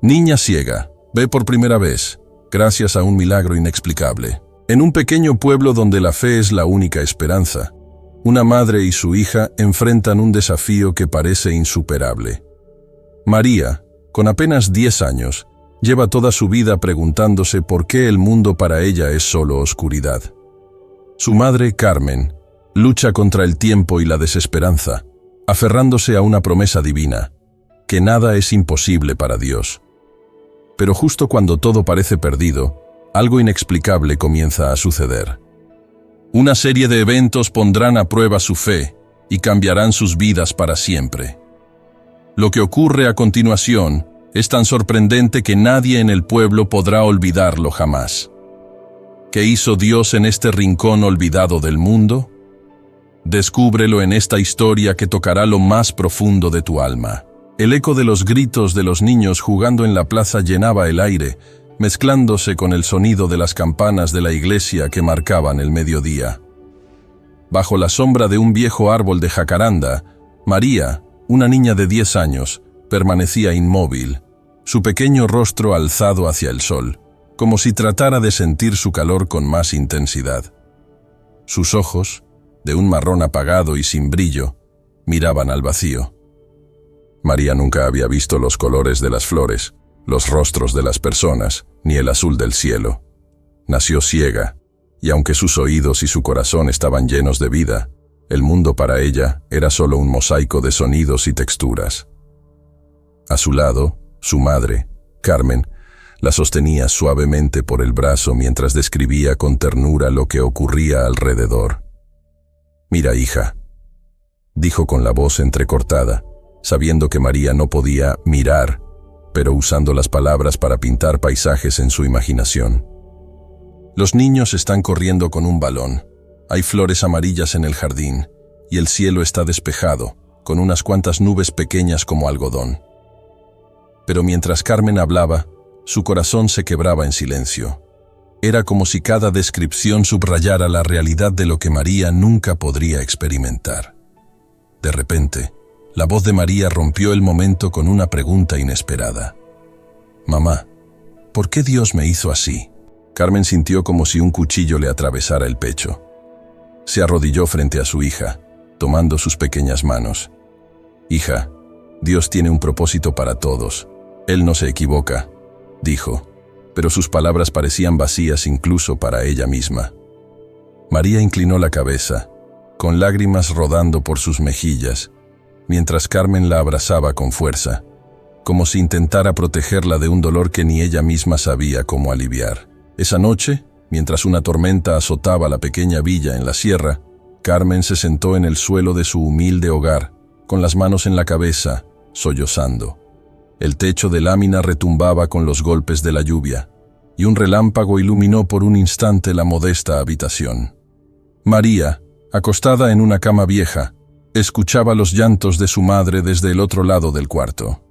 Niña ciega, ve por primera vez, gracias a un milagro inexplicable. En un pequeño pueblo donde la fe es la única esperanza, una madre y su hija enfrentan un desafío que parece insuperable. María, con apenas 10 años, lleva toda su vida preguntándose por qué el mundo para ella es solo oscuridad. Su madre, Carmen, lucha contra el tiempo y la desesperanza, aferrándose a una promesa divina, que nada es imposible para Dios. Pero justo cuando todo parece perdido, algo inexplicable comienza a suceder. Una serie de eventos pondrán a prueba su fe y cambiarán sus vidas para siempre. Lo que ocurre a continuación es tan sorprendente que nadie en el pueblo podrá olvidarlo jamás. ¿Qué hizo Dios en este rincón olvidado del mundo? Descúbrelo en esta historia que tocará lo más profundo de tu alma. El eco de los gritos de los niños jugando en la plaza llenaba el aire, mezclándose con el sonido de las campanas de la iglesia que marcaban el mediodía. Bajo la sombra de un viejo árbol de jacaranda, María, una niña de 10 años, permanecía inmóvil, su pequeño rostro alzado hacia el sol, como si tratara de sentir su calor con más intensidad. Sus ojos, de un marrón apagado y sin brillo, miraban al vacío. María nunca había visto los colores de las flores, los rostros de las personas, ni el azul del cielo. Nació ciega, y aunque sus oídos y su corazón estaban llenos de vida, el mundo para ella era solo un mosaico de sonidos y texturas. A su lado, su madre, Carmen, la sostenía suavemente por el brazo mientras describía con ternura lo que ocurría alrededor. «Mira, hija», dijo con la voz entrecortada, sabiendo que María no podía mirar, pero usando las palabras para pintar paisajes en su imaginación. Los niños están corriendo con un balón. Hay flores amarillas en el jardín, y el cielo está despejado, con unas cuantas nubes pequeñas como algodón. Pero mientras Carmen hablaba, su corazón se quebraba en silencio. Era como si cada descripción subrayara la realidad de lo que María nunca podría experimentar. De repente, la voz de María rompió el momento con una pregunta inesperada. «Mamá, ¿por qué Dios me hizo así?» Carmen sintió como si un cuchillo le atravesara el pecho. Se arrodilló frente a su hija, tomando sus pequeñas manos. «Hija, Dios tiene un propósito para todos. Él no se equivoca», dijo, pero sus palabras parecían vacías incluso para ella misma. María inclinó la cabeza, con lágrimas rodando por sus mejillas, mientras Carmen la abrazaba con fuerza, como si intentara protegerla de un dolor que ni ella misma sabía cómo aliviar. Esa noche, mientras una tormenta azotaba la pequeña villa en la sierra, Carmen se sentó en el suelo de su humilde hogar, con las manos en la cabeza, sollozando. El techo de lámina retumbaba con los golpes de la lluvia, y un relámpago iluminó por un instante la modesta habitación. María, acostada en una cama vieja, escuchaba los llantos de su madre desde el otro lado del cuarto.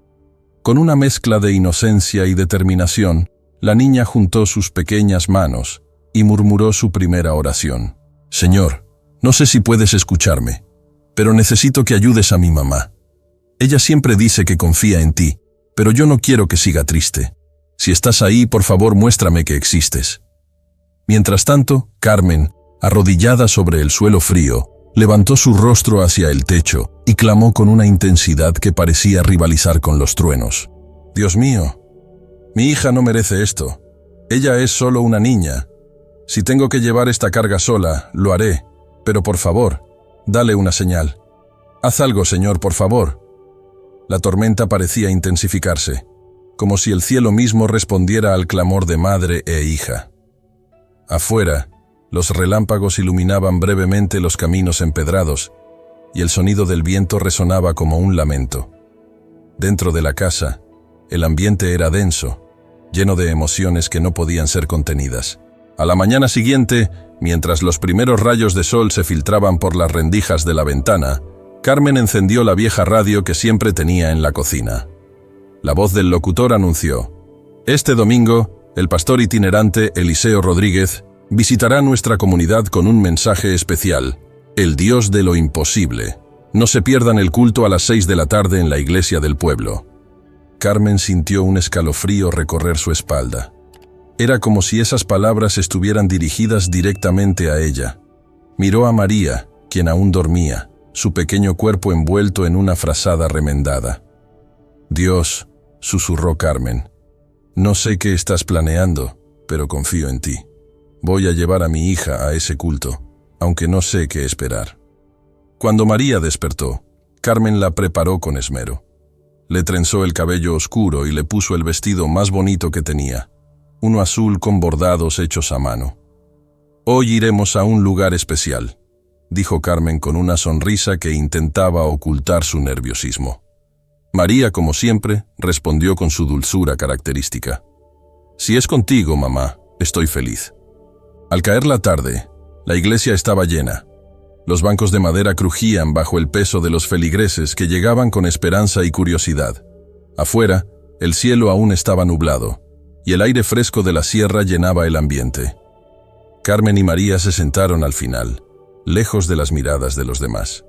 Con una mezcla de inocencia y determinación, la niña juntó sus pequeñas manos y murmuró su primera oración. «Señor, no sé si puedes escucharme, pero necesito que ayudes a mi mamá. Ella siempre dice que confía en ti, pero yo no quiero que siga triste. Si estás ahí, por favor, muéstrame que existes». Mientras tanto, Carmen, arrodillada sobre el suelo frío, levantó su rostro hacia el techo y clamó con una intensidad que parecía rivalizar con los truenos. «Dios mío, mi hija no merece esto. Ella es solo una niña. Si tengo que llevar esta carga sola, lo haré, pero por favor, dale una señal. Haz algo, Señor, por favor». La tormenta parecía intensificarse, como si el cielo mismo respondiera al clamor de madre e hija. Afuera, los relámpagos iluminaban brevemente los caminos empedrados, y el sonido del viento resonaba como un lamento. Dentro de la casa, el ambiente era denso, lleno de emociones que no podían ser contenidas. A la mañana siguiente, mientras los primeros rayos de sol se filtraban por las rendijas de la ventana, Carmen encendió la vieja radio que siempre tenía en la cocina. La voz del locutor anunció: «Este domingo, el pastor itinerante Eliseo Rodríguez visitará nuestra comunidad con un mensaje especial, el Dios de lo imposible. No se pierdan el culto a las 6 de la tarde en la iglesia del pueblo». Carmen sintió un escalofrío recorrer su espalda. Era como si esas palabras estuvieran dirigidas directamente a ella. Miró a María, quien aún dormía, su pequeño cuerpo envuelto en una frazada remendada. «Dios», susurró Carmen, «no sé qué estás planeando, pero confío en ti. Voy a llevar a mi hija a ese culto, aunque no sé qué esperar». Cuando María despertó, Carmen la preparó con esmero. Le trenzó el cabello oscuro y le puso el vestido más bonito que tenía, uno azul con bordados hechos a mano. «Hoy iremos a un lugar especial», dijo Carmen con una sonrisa que intentaba ocultar su nerviosismo. María, como siempre, respondió con su dulzura característica. «Si es contigo, mamá, estoy feliz». Al caer la tarde, la iglesia estaba llena. Los bancos de madera crujían bajo el peso de los feligreses que llegaban con esperanza y curiosidad. Afuera, el cielo aún estaba nublado, y el aire fresco de la sierra llenaba el ambiente. Carmen y María se sentaron al final, lejos de las miradas de los demás.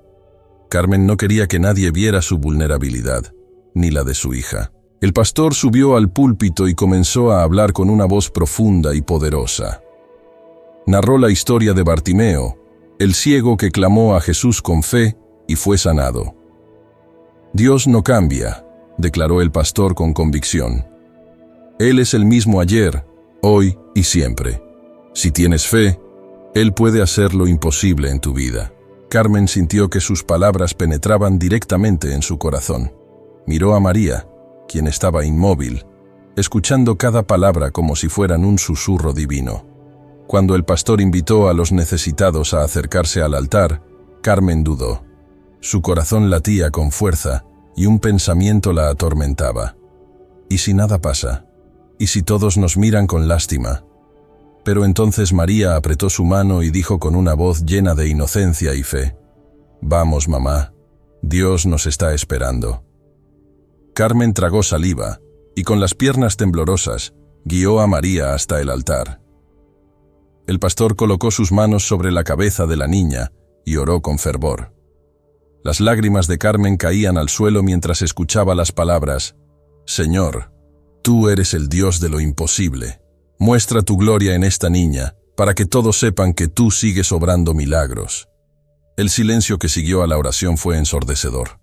Carmen no quería que nadie viera su vulnerabilidad, ni la de su hija. El pastor subió al púlpito y comenzó a hablar con una voz profunda y poderosa. Narró la historia de Bartimeo, el ciego que clamó a Jesús con fe y fue sanado. «Dios no cambia», declaró el pastor con convicción. «Él es el mismo ayer, hoy y siempre. Si tienes fe, Él puede hacer lo imposible en tu vida». Carmen sintió que sus palabras penetraban directamente en su corazón. Miró a María, quien estaba inmóvil, escuchando cada palabra como si fueran un susurro divino. Cuando el pastor invitó a los necesitados a acercarse al altar, Carmen dudó. Su corazón latía con fuerza y un pensamiento la atormentaba. ¿Y si nada pasa? ¿Y si todos nos miran con lástima? Pero entonces María apretó su mano y dijo con una voz llena de inocencia y fe: «Vamos, mamá, Dios nos está esperando». Carmen tragó saliva y con las piernas temblorosas guió a María hasta el altar. El pastor colocó sus manos sobre la cabeza de la niña y oró con fervor. Las lágrimas de Carmen caían al suelo mientras escuchaba las palabras: «Señor, tú eres el Dios de lo imposible. Muestra tu gloria en esta niña, para que todos sepan que tú sigues obrando milagros». El silencio que siguió a la oración fue ensordecedor.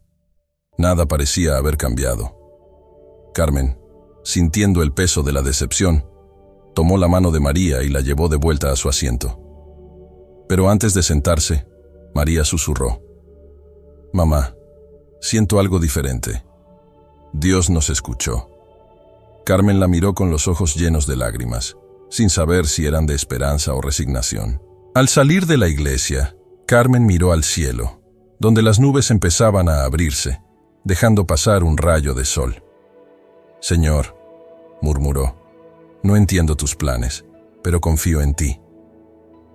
Nada parecía haber cambiado. Carmen, sintiendo el peso de la decepción, tomó la mano de María y la llevó de vuelta a su asiento. Pero antes de sentarse, María susurró: «Mamá, siento algo diferente. Dios nos escuchó». Carmen la miró con los ojos llenos de lágrimas, sin saber si eran de esperanza o resignación. Al salir de la iglesia, Carmen miró al cielo, donde las nubes empezaban a abrirse, dejando pasar un rayo de sol. «Señor», murmuró, «no entiendo tus planes, pero confío en ti».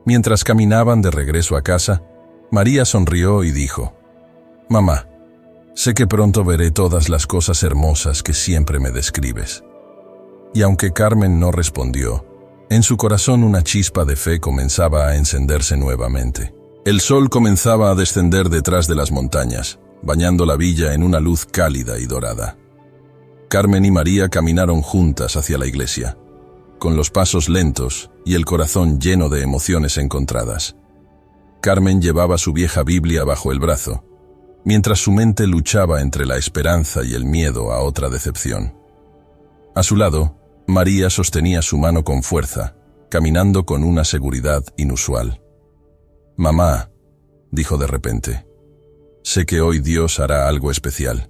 Mientras caminaban de regreso a casa, María sonrió y dijo: «Mamá, sé que pronto veré todas las cosas hermosas que siempre me describes». Y aunque Carmen no respondió, en su corazón una chispa de fe comenzaba a encenderse nuevamente. El sol comenzaba a descender detrás de las montañas, bañando la villa en una luz cálida y dorada. Carmen y María caminaron juntas hacia la iglesia, con los pasos lentos y el corazón lleno de emociones encontradas. Carmen llevaba su vieja Biblia bajo el brazo, mientras su mente luchaba entre la esperanza y el miedo a otra decepción. A su lado, María sostenía su mano con fuerza, caminando con una seguridad inusual. «Mamá», dijo de repente, «sé que hoy Dios hará algo especial».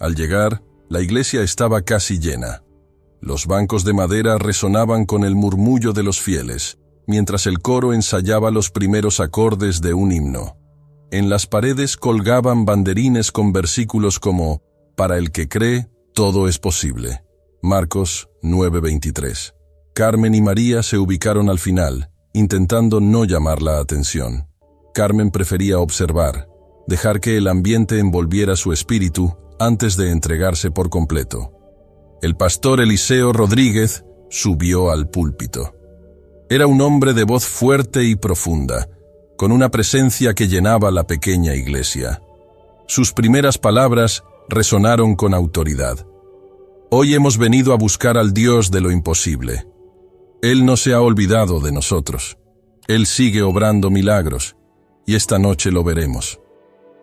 Al llegar, la iglesia estaba casi llena. Los bancos de madera resonaban con el murmullo de los fieles, mientras el coro ensayaba los primeros acordes de un himno. En las paredes colgaban banderines con versículos como: «Para el que cree, todo es posible». Marcos 9:23. Carmen y María se ubicaron al final, intentando no llamar la atención. Carmen prefería observar, dejar que el ambiente envolviera su espíritu antes de entregarse por completo. El pastor Eliseo Rodríguez subió al púlpito. Era un hombre de voz fuerte y profunda, con una presencia que llenaba la pequeña iglesia. Sus primeras palabras resonaron con autoridad. Hoy hemos venido a buscar al Dios de lo imposible. Él no se ha olvidado de nosotros. Él sigue obrando milagros, y esta noche lo veremos.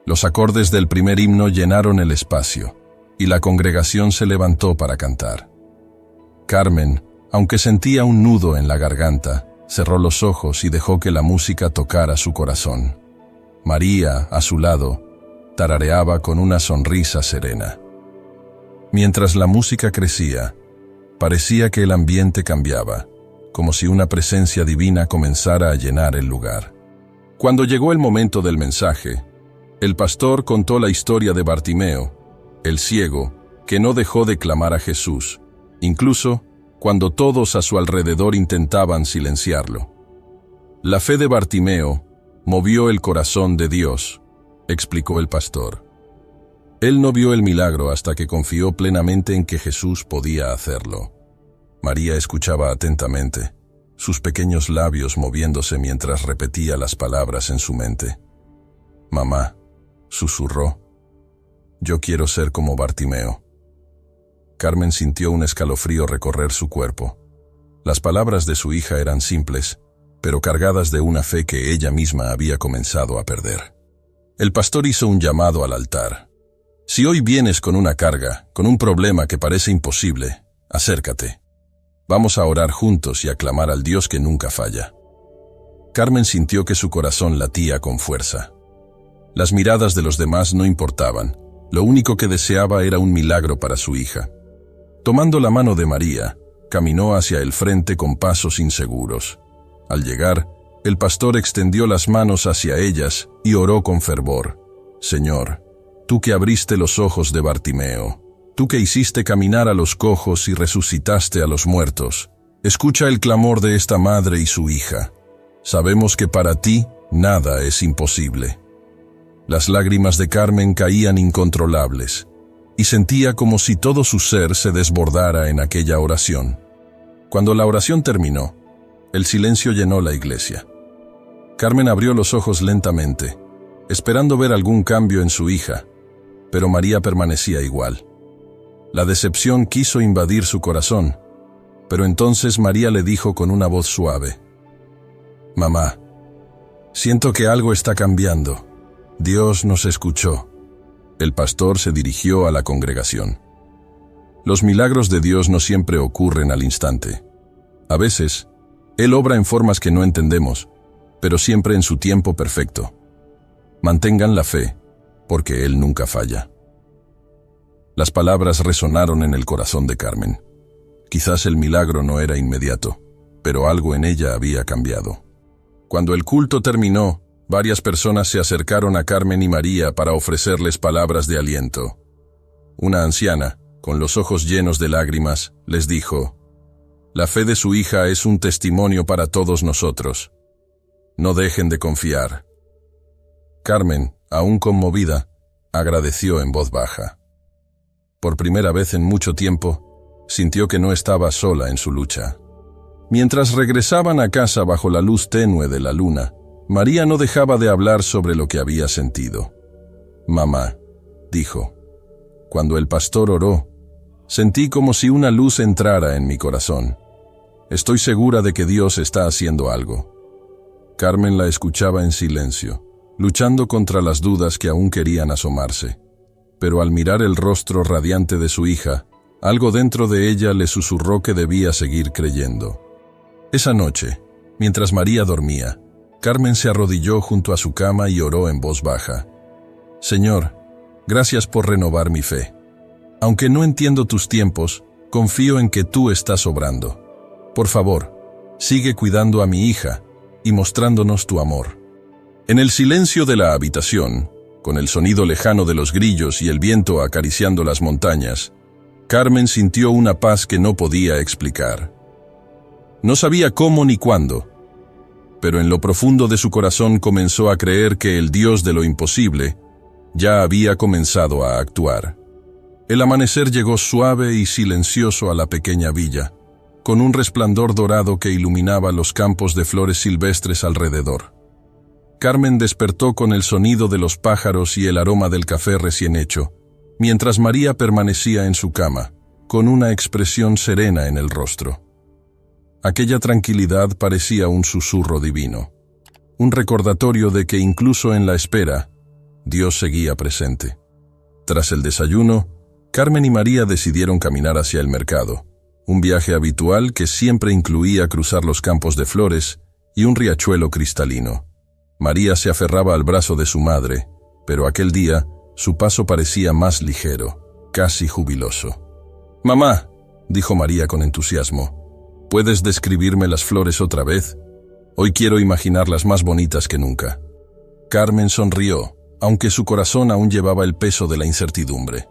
Los acordes del primer himno llenaron el espacio, y la congregación se levantó para cantar. Carmen, aunque sentía un nudo en la garganta, cerró los ojos y dejó que la música tocara su corazón. María, a su lado, tarareaba con una sonrisa serena. Mientras la música crecía, parecía que el ambiente cambiaba, como si una presencia divina comenzara a llenar el lugar. Cuando llegó el momento del mensaje, el pastor contó la historia de Bartimeo, el ciego, que no dejó de clamar a Jesús, incluso cuando todos a su alrededor intentaban silenciarlo. La fe de Bartimeo movió el corazón de Dios, explicó el pastor. Él no vio el milagro hasta que confió plenamente en que Jesús podía hacerlo. María escuchaba atentamente, sus pequeños labios moviéndose mientras repetía las palabras en su mente. «Mamá», susurró, «yo quiero ser como Bartimeo». Carmen sintió un escalofrío recorrer su cuerpo. Las palabras de su hija eran simples, pero cargadas de una fe que ella misma había comenzado a perder. El pastor hizo un llamado al altar. «Si hoy vienes con una carga, con un problema que parece imposible, acércate. Vamos a orar juntos y a clamar al Dios que nunca falla». Carmen sintió que su corazón latía con fuerza. Las miradas de los demás no importaban. Lo único que deseaba era un milagro para su hija. Tomando la mano de María, caminó hacia el frente con pasos inseguros. Al llegar, el pastor extendió las manos hacia ellas y oró con fervor. «Señor, tú que abriste los ojos de Bartimeo, tú que hiciste caminar a los cojos y resucitaste a los muertos, escucha el clamor de esta madre y su hija. Sabemos que para ti nada es imposible». Las lágrimas de Carmen caían incontrolables, y sentía como si todo su ser se desbordara en aquella oración. Cuando la oración terminó, el silencio llenó la iglesia. Carmen abrió los ojos lentamente, esperando ver algún cambio en su hija, pero María permanecía igual. La decepción quiso invadir su corazón, pero entonces María le dijo con una voz suave: «Mamá, siento que algo está cambiando. Dios nos escuchó». El pastor se dirigió a la congregación. Los milagros de Dios no siempre ocurren al instante. A veces, Él obra en formas que no entendemos, pero siempre en su tiempo perfecto. Mantengan la fe, porque Él nunca falla. Las palabras resonaron en el corazón de Carmen. Quizás el milagro no era inmediato, pero algo en ella había cambiado. Cuando el culto terminó, varias personas se acercaron a Carmen y María para ofrecerles palabras de aliento. Una anciana, con los ojos llenos de lágrimas, les dijo: «La fe de su hija es un testimonio para todos nosotros. No dejen de confiar». Carmen, aún conmovida, agradeció en voz baja. Por primera vez en mucho tiempo, sintió que no estaba sola en su lucha. Mientras regresaban a casa bajo la luz tenue de la luna, María no dejaba de hablar sobre lo que había sentido. «Mamá», dijo, «cuando el pastor oró, sentí como si una luz entrara en mi corazón. Estoy segura de que Dios está haciendo algo». Carmen la escuchaba en silencio, luchando contra las dudas que aún querían asomarse. Pero al mirar el rostro radiante de su hija, algo dentro de ella le susurró que debía seguir creyendo. Esa noche, mientras María dormía, Carmen se arrodilló junto a su cama y oró en voz baja: «Señor, gracias por renovar mi fe. Aunque no entiendo tus tiempos, confío en que tú estás obrando. Por favor, sigue cuidando a mi hija y mostrándonos tu amor». En el silencio de la habitación, con el sonido lejano de los grillos y el viento acariciando las montañas, Carmen sintió una paz que no podía explicar. No sabía cómo ni cuándo, pero en lo profundo de su corazón comenzó a creer que el Dios de lo imposible ya había comenzado a actuar. El amanecer llegó suave y silencioso a la pequeña villa, con un resplandor dorado que iluminaba los campos de flores silvestres alrededor. Carmen despertó con el sonido de los pájaros y el aroma del café recién hecho, mientras María permanecía en su cama, con una expresión serena en el rostro. Aquella tranquilidad parecía un susurro divino, un recordatorio de que incluso en la espera, Dios seguía presente. Tras el desayuno, Carmen y María decidieron caminar hacia el mercado, un viaje habitual que siempre incluía cruzar los campos de flores y un riachuelo cristalino. María se aferraba al brazo de su madre, pero aquel día su paso parecía más ligero, casi jubiloso. «Mamá», dijo María con entusiasmo, «¿puedes describirme las flores otra vez? Hoy quiero imaginarlas más bonitas que nunca». Carmen sonrió, aunque su corazón aún llevaba el peso de la incertidumbre.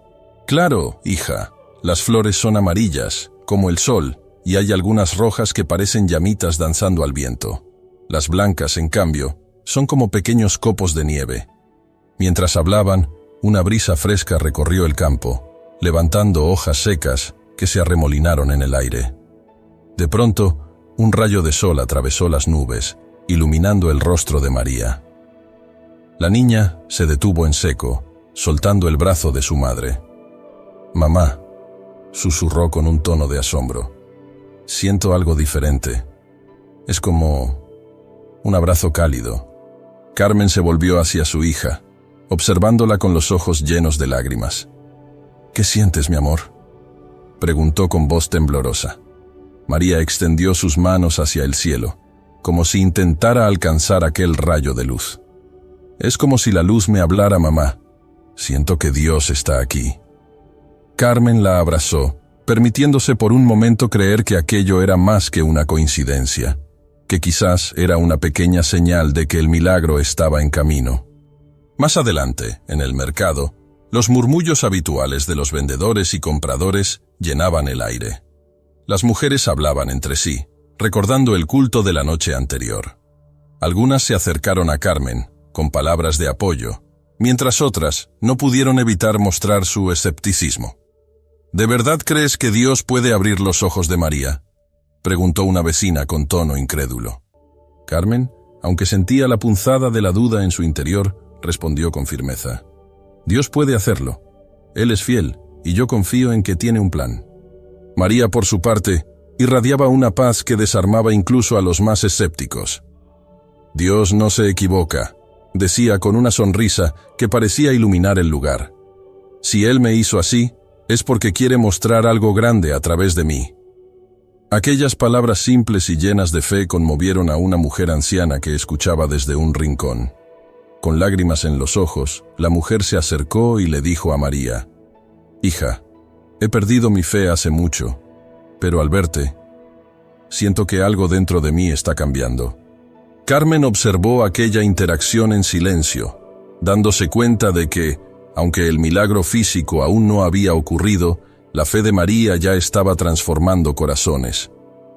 «Claro, hija, las flores son amarillas, como el sol, y hay algunas rojas que parecen llamitas danzando al viento. Las blancas, en cambio, son como pequeños copos de nieve». Mientras hablaban, una brisa fresca recorrió el campo, levantando hojas secas que se arremolinaron en el aire. De pronto, un rayo de sol atravesó las nubes, iluminando el rostro de María. La niña se detuvo en seco, soltando el brazo de su madre. «Mamá», susurró con un tono de asombro, «siento algo diferente. Es como un abrazo cálido». Carmen se volvió hacia su hija, observándola con los ojos llenos de lágrimas. «¿Qué sientes, mi amor?», preguntó con voz temblorosa. María extendió sus manos hacia el cielo, como si intentara alcanzar aquel rayo de luz. «Es como si la luz me hablara, mamá. Siento que Dios está aquí». Carmen la abrazó, permitiéndose por un momento creer que aquello era más que una coincidencia, que quizás era una pequeña señal de que el milagro estaba en camino. Más adelante, en el mercado, los murmullos habituales de los vendedores y compradores llenaban el aire. Las mujeres hablaban entre sí, recordando el culto de la noche anterior. Algunas se acercaron a Carmen, con palabras de apoyo, mientras otras no pudieron evitar mostrar su escepticismo. «¿De verdad crees que Dios puede abrir los ojos de María?», preguntó una vecina con tono incrédulo. Carmen, aunque sentía la punzada de la duda en su interior, respondió con firmeza: «Dios puede hacerlo. Él es fiel, y yo confío en que tiene un plan». María, por su parte, irradiaba una paz que desarmaba incluso a los más escépticos. «Dios no se equivoca», decía con una sonrisa que parecía iluminar el lugar. «Si Él me hizo así, es porque quiere mostrar algo grande a través de mí». Aquellas palabras simples y llenas de fe conmovieron a una mujer anciana que escuchaba desde un rincón. Con lágrimas en los ojos, la mujer se acercó y le dijo a María: «Hija, he perdido mi fe hace mucho, pero al verte, siento que algo dentro de mí está cambiando». Carmen observó aquella interacción en silencio, dándose cuenta de que, aunque el milagro físico aún no había ocurrido, la fe de María ya estaba transformando corazones.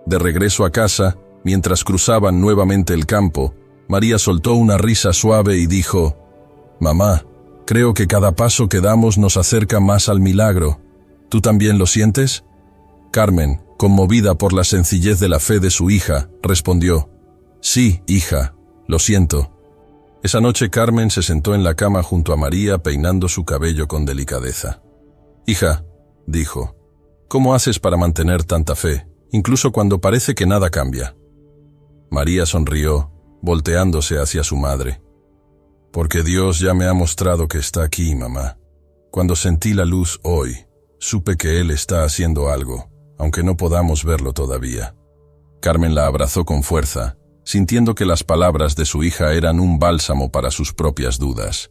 De regreso a casa, mientras cruzaban nuevamente el campo, María soltó una risa suave y dijo: «Mamá, creo que cada paso que damos nos acerca más al milagro. ¿Tú también lo sientes?». Carmen, conmovida por la sencillez de la fe de su hija, respondió: «Sí, hija, lo siento». Esa noche Carmen se sentó en la cama junto a María peinando su cabello con delicadeza. «Hija», dijo, «¿cómo haces para mantener tanta fe, incluso cuando parece que nada cambia?». María sonrió, volteándose hacia su madre. «Porque Dios ya me ha mostrado que está aquí, mamá. Cuando sentí la luz hoy, supe que Él está haciendo algo, aunque no podamos verlo todavía». Carmen la abrazó con fuerza, sintiendo que las palabras de su hija eran un bálsamo para sus propias dudas.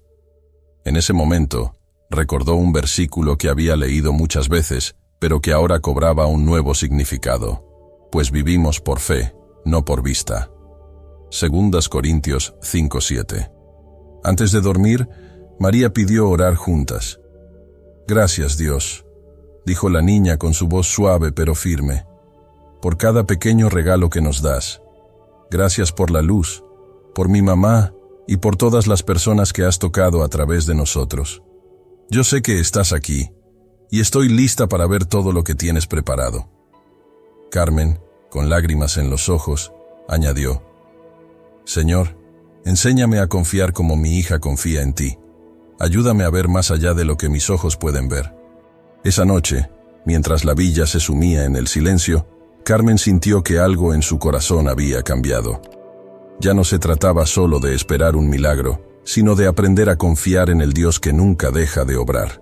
En ese momento, recordó un versículo que había leído muchas veces, pero que ahora cobraba un nuevo significado: «Pues vivimos por fe, no por vista». 2 Corintios 5:7. Antes de dormir, María pidió orar juntas. «Gracias, Dios», dijo la niña con su voz suave pero firme, «por cada pequeño regalo que nos das. Gracias por la luz, por mi mamá y por todas las personas que has tocado a través de nosotros. Yo sé que estás aquí, y estoy lista para ver todo lo que tienes preparado». Carmen, con lágrimas en los ojos, añadió: «Señor, enséñame a confiar como mi hija confía en ti. Ayúdame a ver más allá de lo que mis ojos pueden ver». Esa noche, Mientras la villa se sumía en el silencio, Carmen sintió que algo en su corazón había cambiado. Ya no se trataba solo de esperar un milagro, sino de aprender a confiar en el Dios que nunca deja de obrar.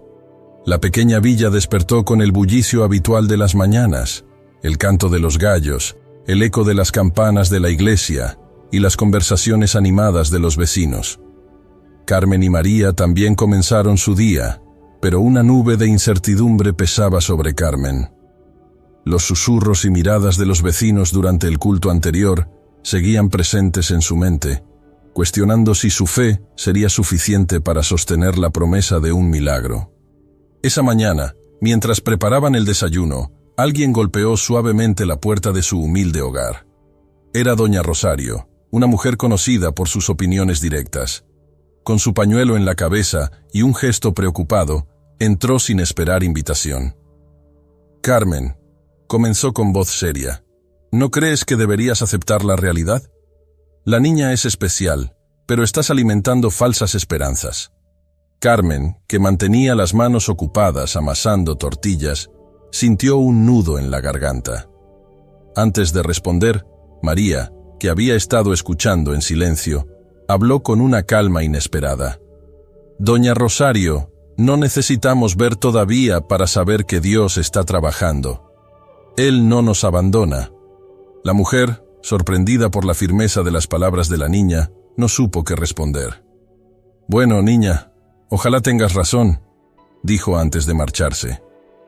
La pequeña villa despertó con el bullicio habitual de las mañanas, el canto de los gallos, el eco de las campanas de la iglesia y las conversaciones animadas de los vecinos. Carmen y María también comenzaron su día, pero una nube de incertidumbre pesaba sobre Carmen. Los susurros y miradas de los vecinos durante el culto anterior seguían presentes en su mente, cuestionando si su fe sería suficiente para sostener la promesa de un milagro. Esa mañana, mientras preparaban el desayuno, alguien golpeó suavemente la puerta de su humilde hogar. Era doña Rosario, una mujer conocida por sus opiniones directas. Con su pañuelo en la cabeza y un gesto preocupado, entró sin esperar invitación. «Carmen», comenzó con voz seria, «¿no crees que deberías aceptar la realidad? La niña es especial, pero estás alimentando falsas esperanzas». Carmen, que mantenía las manos ocupadas amasando tortillas, sintió un nudo en la garganta. Antes de responder, María, que había estado escuchando en silencio, habló con una calma inesperada. «Doña Rosario, no necesitamos ver todavía para saber que Dios está trabajando. Él no nos abandona». La mujer, sorprendida por la firmeza de las palabras de la niña, no supo qué responder. «Bueno, niña, ojalá tengas razón», dijo antes de marcharse.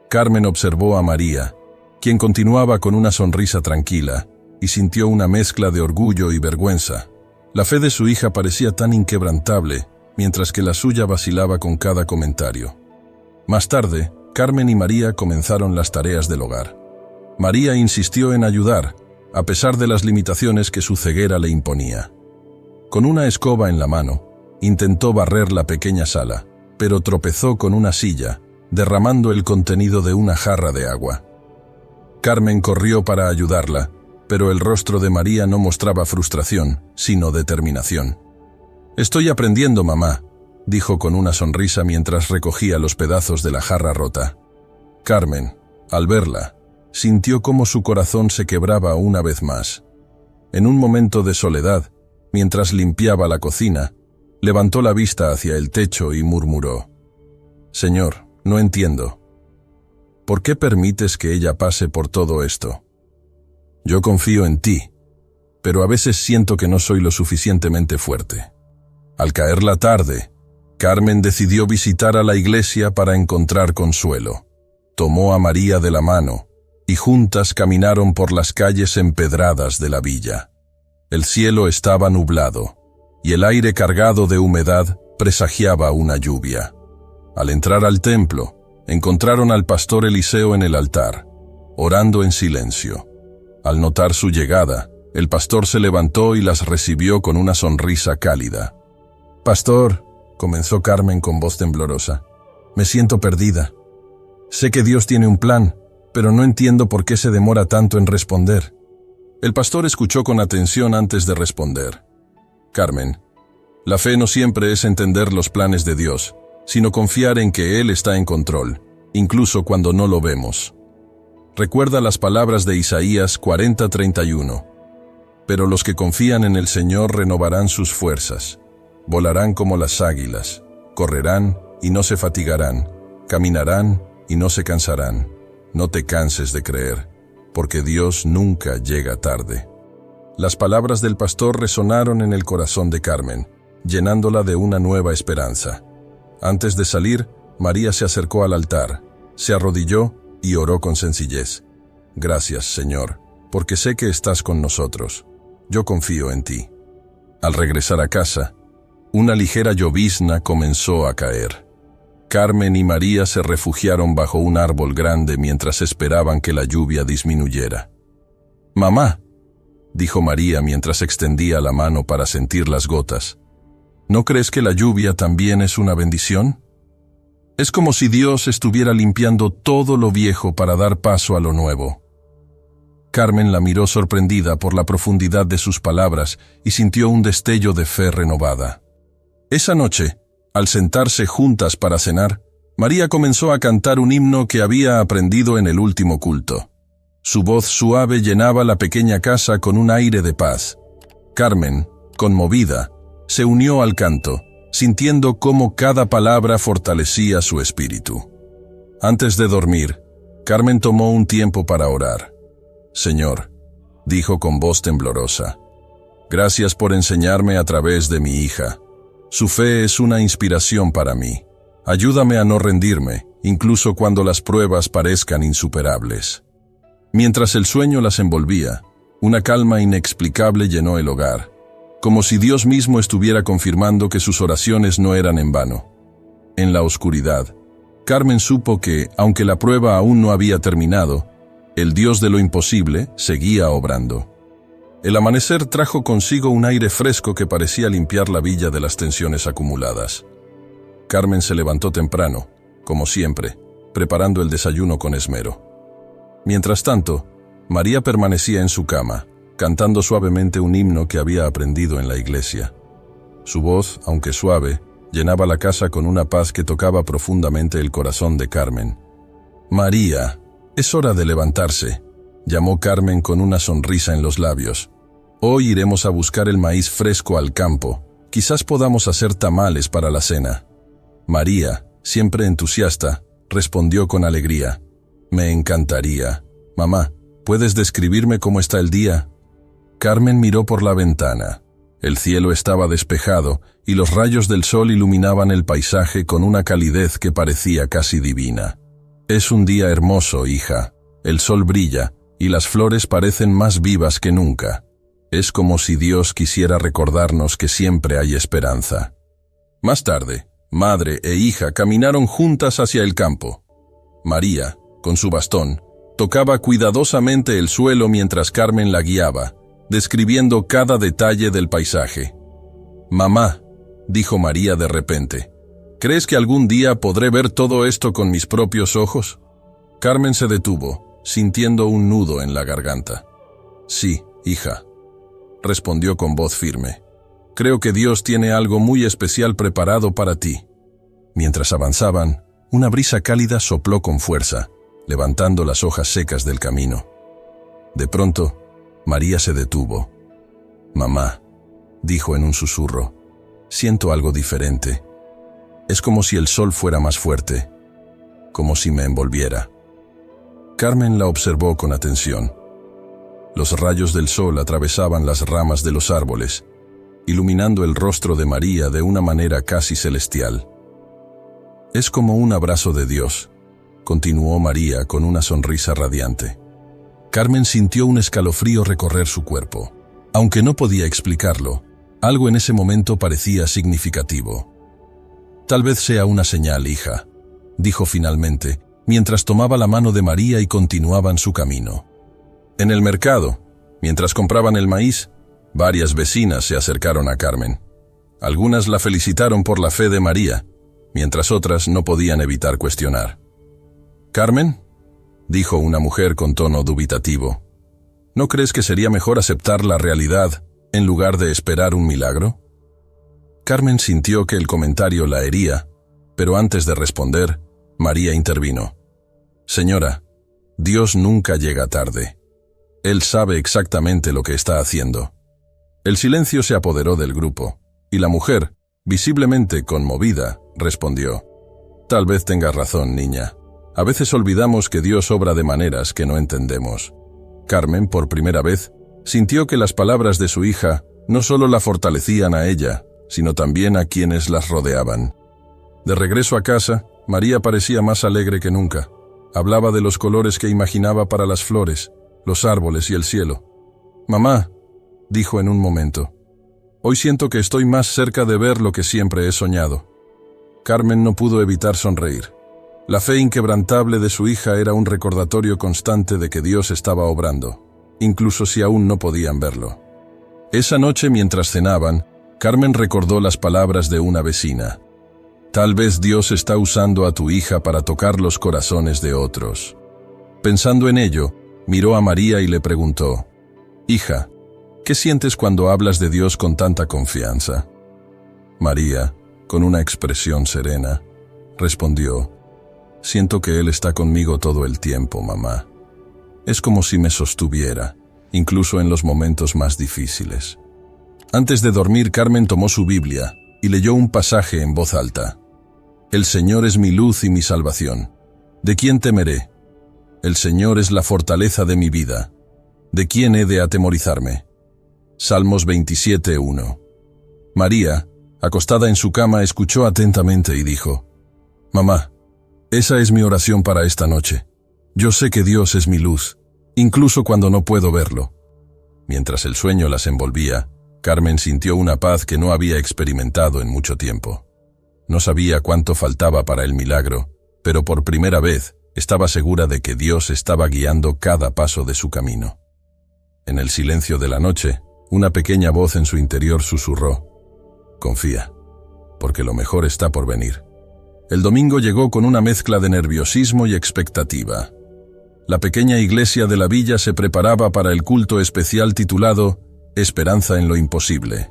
Carmen observó a María, quien continuaba con una sonrisa tranquila, y sintió una mezcla de orgullo y vergüenza. La fe de su hija parecía tan inquebrantable, mientras que la suya vacilaba con cada comentario. Más tarde, Carmen y María comenzaron las tareas del hogar. María insistió en ayudar, a pesar de las limitaciones que su ceguera le imponía. Con una escoba en la mano, intentó barrer la pequeña sala, pero tropezó con una silla, derramando el contenido de una jarra de agua. Carmen corrió para ayudarla, pero el rostro de María no mostraba frustración, sino determinación. «Estoy aprendiendo, mamá», dijo con una sonrisa mientras recogía los pedazos de la jarra rota. Carmen, al verla, sintió cómo su corazón se quebraba una vez más. En un momento de soledad, mientras limpiaba la cocina, levantó la vista hacia el techo y murmuró: «Señor, no entiendo. ¿Por qué permites que ella pase por todo esto? Yo confío en ti, pero a veces siento que no soy lo suficientemente fuerte». Al caer la tarde, Carmen decidió visitar a la iglesia para encontrar consuelo. Tomó a María de la mano, y juntas caminaron por las calles empedradas de la villa. El cielo estaba nublado, y el aire cargado de humedad presagiaba una lluvia. Al entrar al templo, encontraron al pastor Eliseo en el altar, orando en silencio. Al notar su llegada, el pastor se levantó y las recibió con una sonrisa cálida. «Pastor», comenzó Carmen con voz temblorosa, «me siento perdida. Sé que Dios tiene un plan, pero no entiendo por qué se demora tanto en responder». El pastor escuchó con atención antes de responder. «Carmen, la fe no siempre es entender los planes de Dios, sino confiar en que Él está en control, incluso cuando no lo vemos. Recuerda las palabras de Isaías 40:31. Pero los que confían en el Señor renovarán sus fuerzas. Volarán como las águilas, correrán y no se fatigarán, caminarán y no se cansarán. No te canses de creer, porque Dios nunca llega tarde». Las palabras del pastor resonaron en el corazón de Carmen, llenándola de una nueva esperanza. Antes de salir, María se acercó al altar, se arrodilló y oró con sencillez. «Gracias, Señor, porque sé que estás con nosotros. Yo confío en ti». Al regresar a casa, una ligera llovizna comenzó a caer. Carmen y María se refugiaron bajo un árbol grande mientras esperaban que la lluvia disminuyera. «Mamá», dijo María mientras extendía la mano para sentir las gotas, ¿no crees que la lluvia también es una bendición? Es como si Dios estuviera limpiando todo lo viejo para dar paso a lo nuevo». Carmen la miró sorprendida por la profundidad de sus palabras y sintió un destello de fe renovada. Esa noche, al sentarse juntas para cenar, María comenzó a cantar un himno que había aprendido en el último culto. Su voz suave llenaba la pequeña casa con un aire de paz. Carmen, conmovida, se unió al canto, sintiendo cómo cada palabra fortalecía su espíritu. Antes de dormir, Carmen tomó un tiempo para orar. «Señor», dijo con voz temblorosa, «gracias por enseñarme a través de mi hija. Su fe es una inspiración para mí. Ayúdame a no rendirme, incluso cuando las pruebas parezcan insuperables». Mientras el sueño las envolvía, una calma inexplicable llenó el hogar, como si Dios mismo estuviera confirmando que sus oraciones no eran en vano. En la oscuridad, Carmen supo que, aunque la prueba aún no había terminado, el Dios de lo imposible seguía obrando. El amanecer trajo consigo un aire fresco que parecía limpiar la villa de las tensiones acumuladas. Carmen se levantó temprano, como siempre, preparando el desayuno con esmero. Mientras tanto, María permanecía en su cama, cantando suavemente un himno que había aprendido en la iglesia. Su voz, aunque suave, llenaba la casa con una paz que tocaba profundamente el corazón de Carmen. «María, es hora de levantarse», llamó Carmen con una sonrisa en los labios. «Hoy iremos a buscar el maíz fresco al campo. Quizás podamos hacer tamales para la cena». María, siempre entusiasta, respondió con alegría. «Me encantaría. Mamá, ¿puedes describirme cómo está el día?» Carmen miró por la ventana. El cielo estaba despejado y los rayos del sol iluminaban el paisaje con una calidez que parecía casi divina. «Es un día hermoso, hija. El sol brilla y las flores parecen más vivas que nunca. Es como si Dios quisiera recordarnos que siempre hay esperanza». Más tarde, madre e hija caminaron juntas hacia el campo. María, con su bastón, tocaba cuidadosamente el suelo mientras Carmen la guiaba, describiendo cada detalle del paisaje. «Mamá», dijo María de repente, «¿crees que algún día podré ver todo esto con mis propios ojos?» Carmen se detuvo, sintiendo un nudo en la garganta. «Sí, hija», respondió con voz firme. «Creo que Dios tiene algo muy especial preparado para ti». Mientras avanzaban, una brisa cálida sopló con fuerza, levantando las hojas secas del camino. De pronto, María se detuvo. «Mamá», dijo en un susurro, «siento algo diferente. Es como si el sol fuera más fuerte, como si me envolviera». Carmen la observó con atención. Los rayos del sol atravesaban las ramas de los árboles, iluminando el rostro de María de una manera casi celestial. «Es como un abrazo de Dios», continuó María con una sonrisa radiante. Carmen sintió un escalofrío recorrer su cuerpo. Aunque no podía explicarlo, algo en ese momento parecía significativo. «Tal vez sea una señal, hija», dijo finalmente, mientras tomaba la mano de María y continuaban su camino. En el mercado, mientras compraban el maíz, varias vecinas se acercaron a Carmen. Algunas la felicitaron por la fe de María, mientras otras no podían evitar cuestionar. «Carmen», dijo una mujer con tono dubitativo, «¿no crees que sería mejor aceptar la realidad en lugar de esperar un milagro?» Carmen sintió que el comentario la hería, pero antes de responder, María intervino. «Señora, Dios nunca llega tarde. Él sabe exactamente lo que está haciendo». El silencio se apoderó del grupo, y la mujer, visiblemente conmovida, respondió. «Tal vez tengas razón, niña. A veces olvidamos que Dios obra de maneras que no entendemos». Carmen, por primera vez, sintió que las palabras de su hija no solo la fortalecían a ella, sino también a quienes las rodeaban. De regreso a casa, María parecía más alegre que nunca. Hablaba de los colores que imaginaba para las flores, los árboles y el cielo. «Mamá», dijo en un momento, «hoy siento que estoy más cerca de ver lo que siempre he soñado». Carmen no pudo evitar sonreír. La fe inquebrantable de su hija era un recordatorio constante de que Dios estaba obrando, incluso si aún no podían verlo. Esa noche, mientras cenaban, Carmen recordó las palabras de una vecina. «Tal vez Dios está usando a tu hija para tocar los corazones de otros». Pensando en ello, miró a María y le preguntó, «Hija, ¿qué sientes cuando hablas de Dios con tanta confianza?» María, con una expresión serena, respondió, Siento que Él está conmigo todo el tiempo, mamá. Es como si me sostuviera, incluso en los momentos más difíciles. Antes de dormir, Carmen tomó su Biblia y leyó un pasaje en voz alta. El Señor es mi luz y mi salvación. ¿De quién temeré? El Señor es la fortaleza de mi vida. ¿De quién he de atemorizarme? Salmos 27:1. María, acostada en su cama, escuchó atentamente y dijo: Mamá, esa es mi oración para esta noche. Yo sé que Dios es mi luz, incluso cuando no puedo verlo. Mientras el sueño las envolvía, Carmen sintió una paz que no había experimentado en mucho tiempo. No sabía cuánto faltaba para el milagro, pero por primera vez estaba segura de que Dios estaba guiando cada paso de su camino. En el silencio de la noche, una pequeña voz en su interior susurró: Confía, porque lo mejor está por venir. El domingo llegó con una mezcla de nerviosismo y expectativa. La pequeña iglesia de la villa se preparaba para el culto especial titulado Esperanza en lo imposible.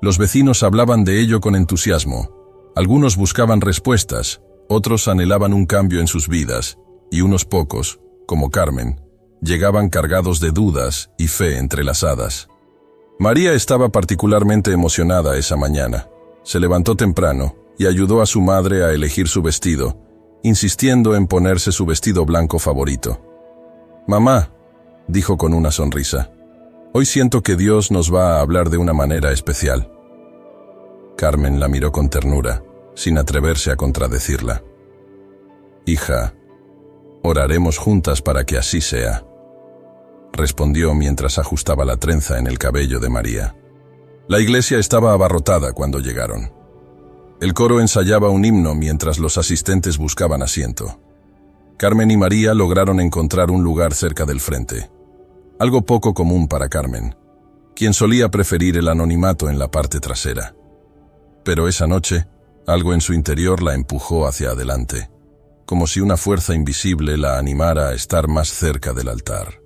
Los vecinos hablaban de ello con entusiasmo. Algunos buscaban respuestas, otros anhelaban un cambio en sus vidas, y unos pocos, como Carmen, llegaban cargados de dudas y fe entrelazadas. María estaba particularmente emocionada esa mañana. Se levantó temprano y ayudó a su madre a elegir su vestido, insistiendo en ponerse su vestido blanco favorito. «Mamá», dijo con una sonrisa, «hoy siento que Dios nos va a hablar de una manera especial». Carmen la miró con ternura, sin atreverse a contradecirla. «Hija, oraremos juntas para que así sea», respondió mientras ajustaba la trenza en el cabello de María. La iglesia estaba abarrotada cuando llegaron. El coro ensayaba un himno mientras los asistentes buscaban asiento. Carmen y María lograron encontrar un lugar cerca del frente. Algo poco común para Carmen, quien solía preferir el anonimato en la parte trasera. Pero esa noche, algo en su interior la empujó hacia adelante, como si una fuerza invisible la animara a estar más cerca del altar.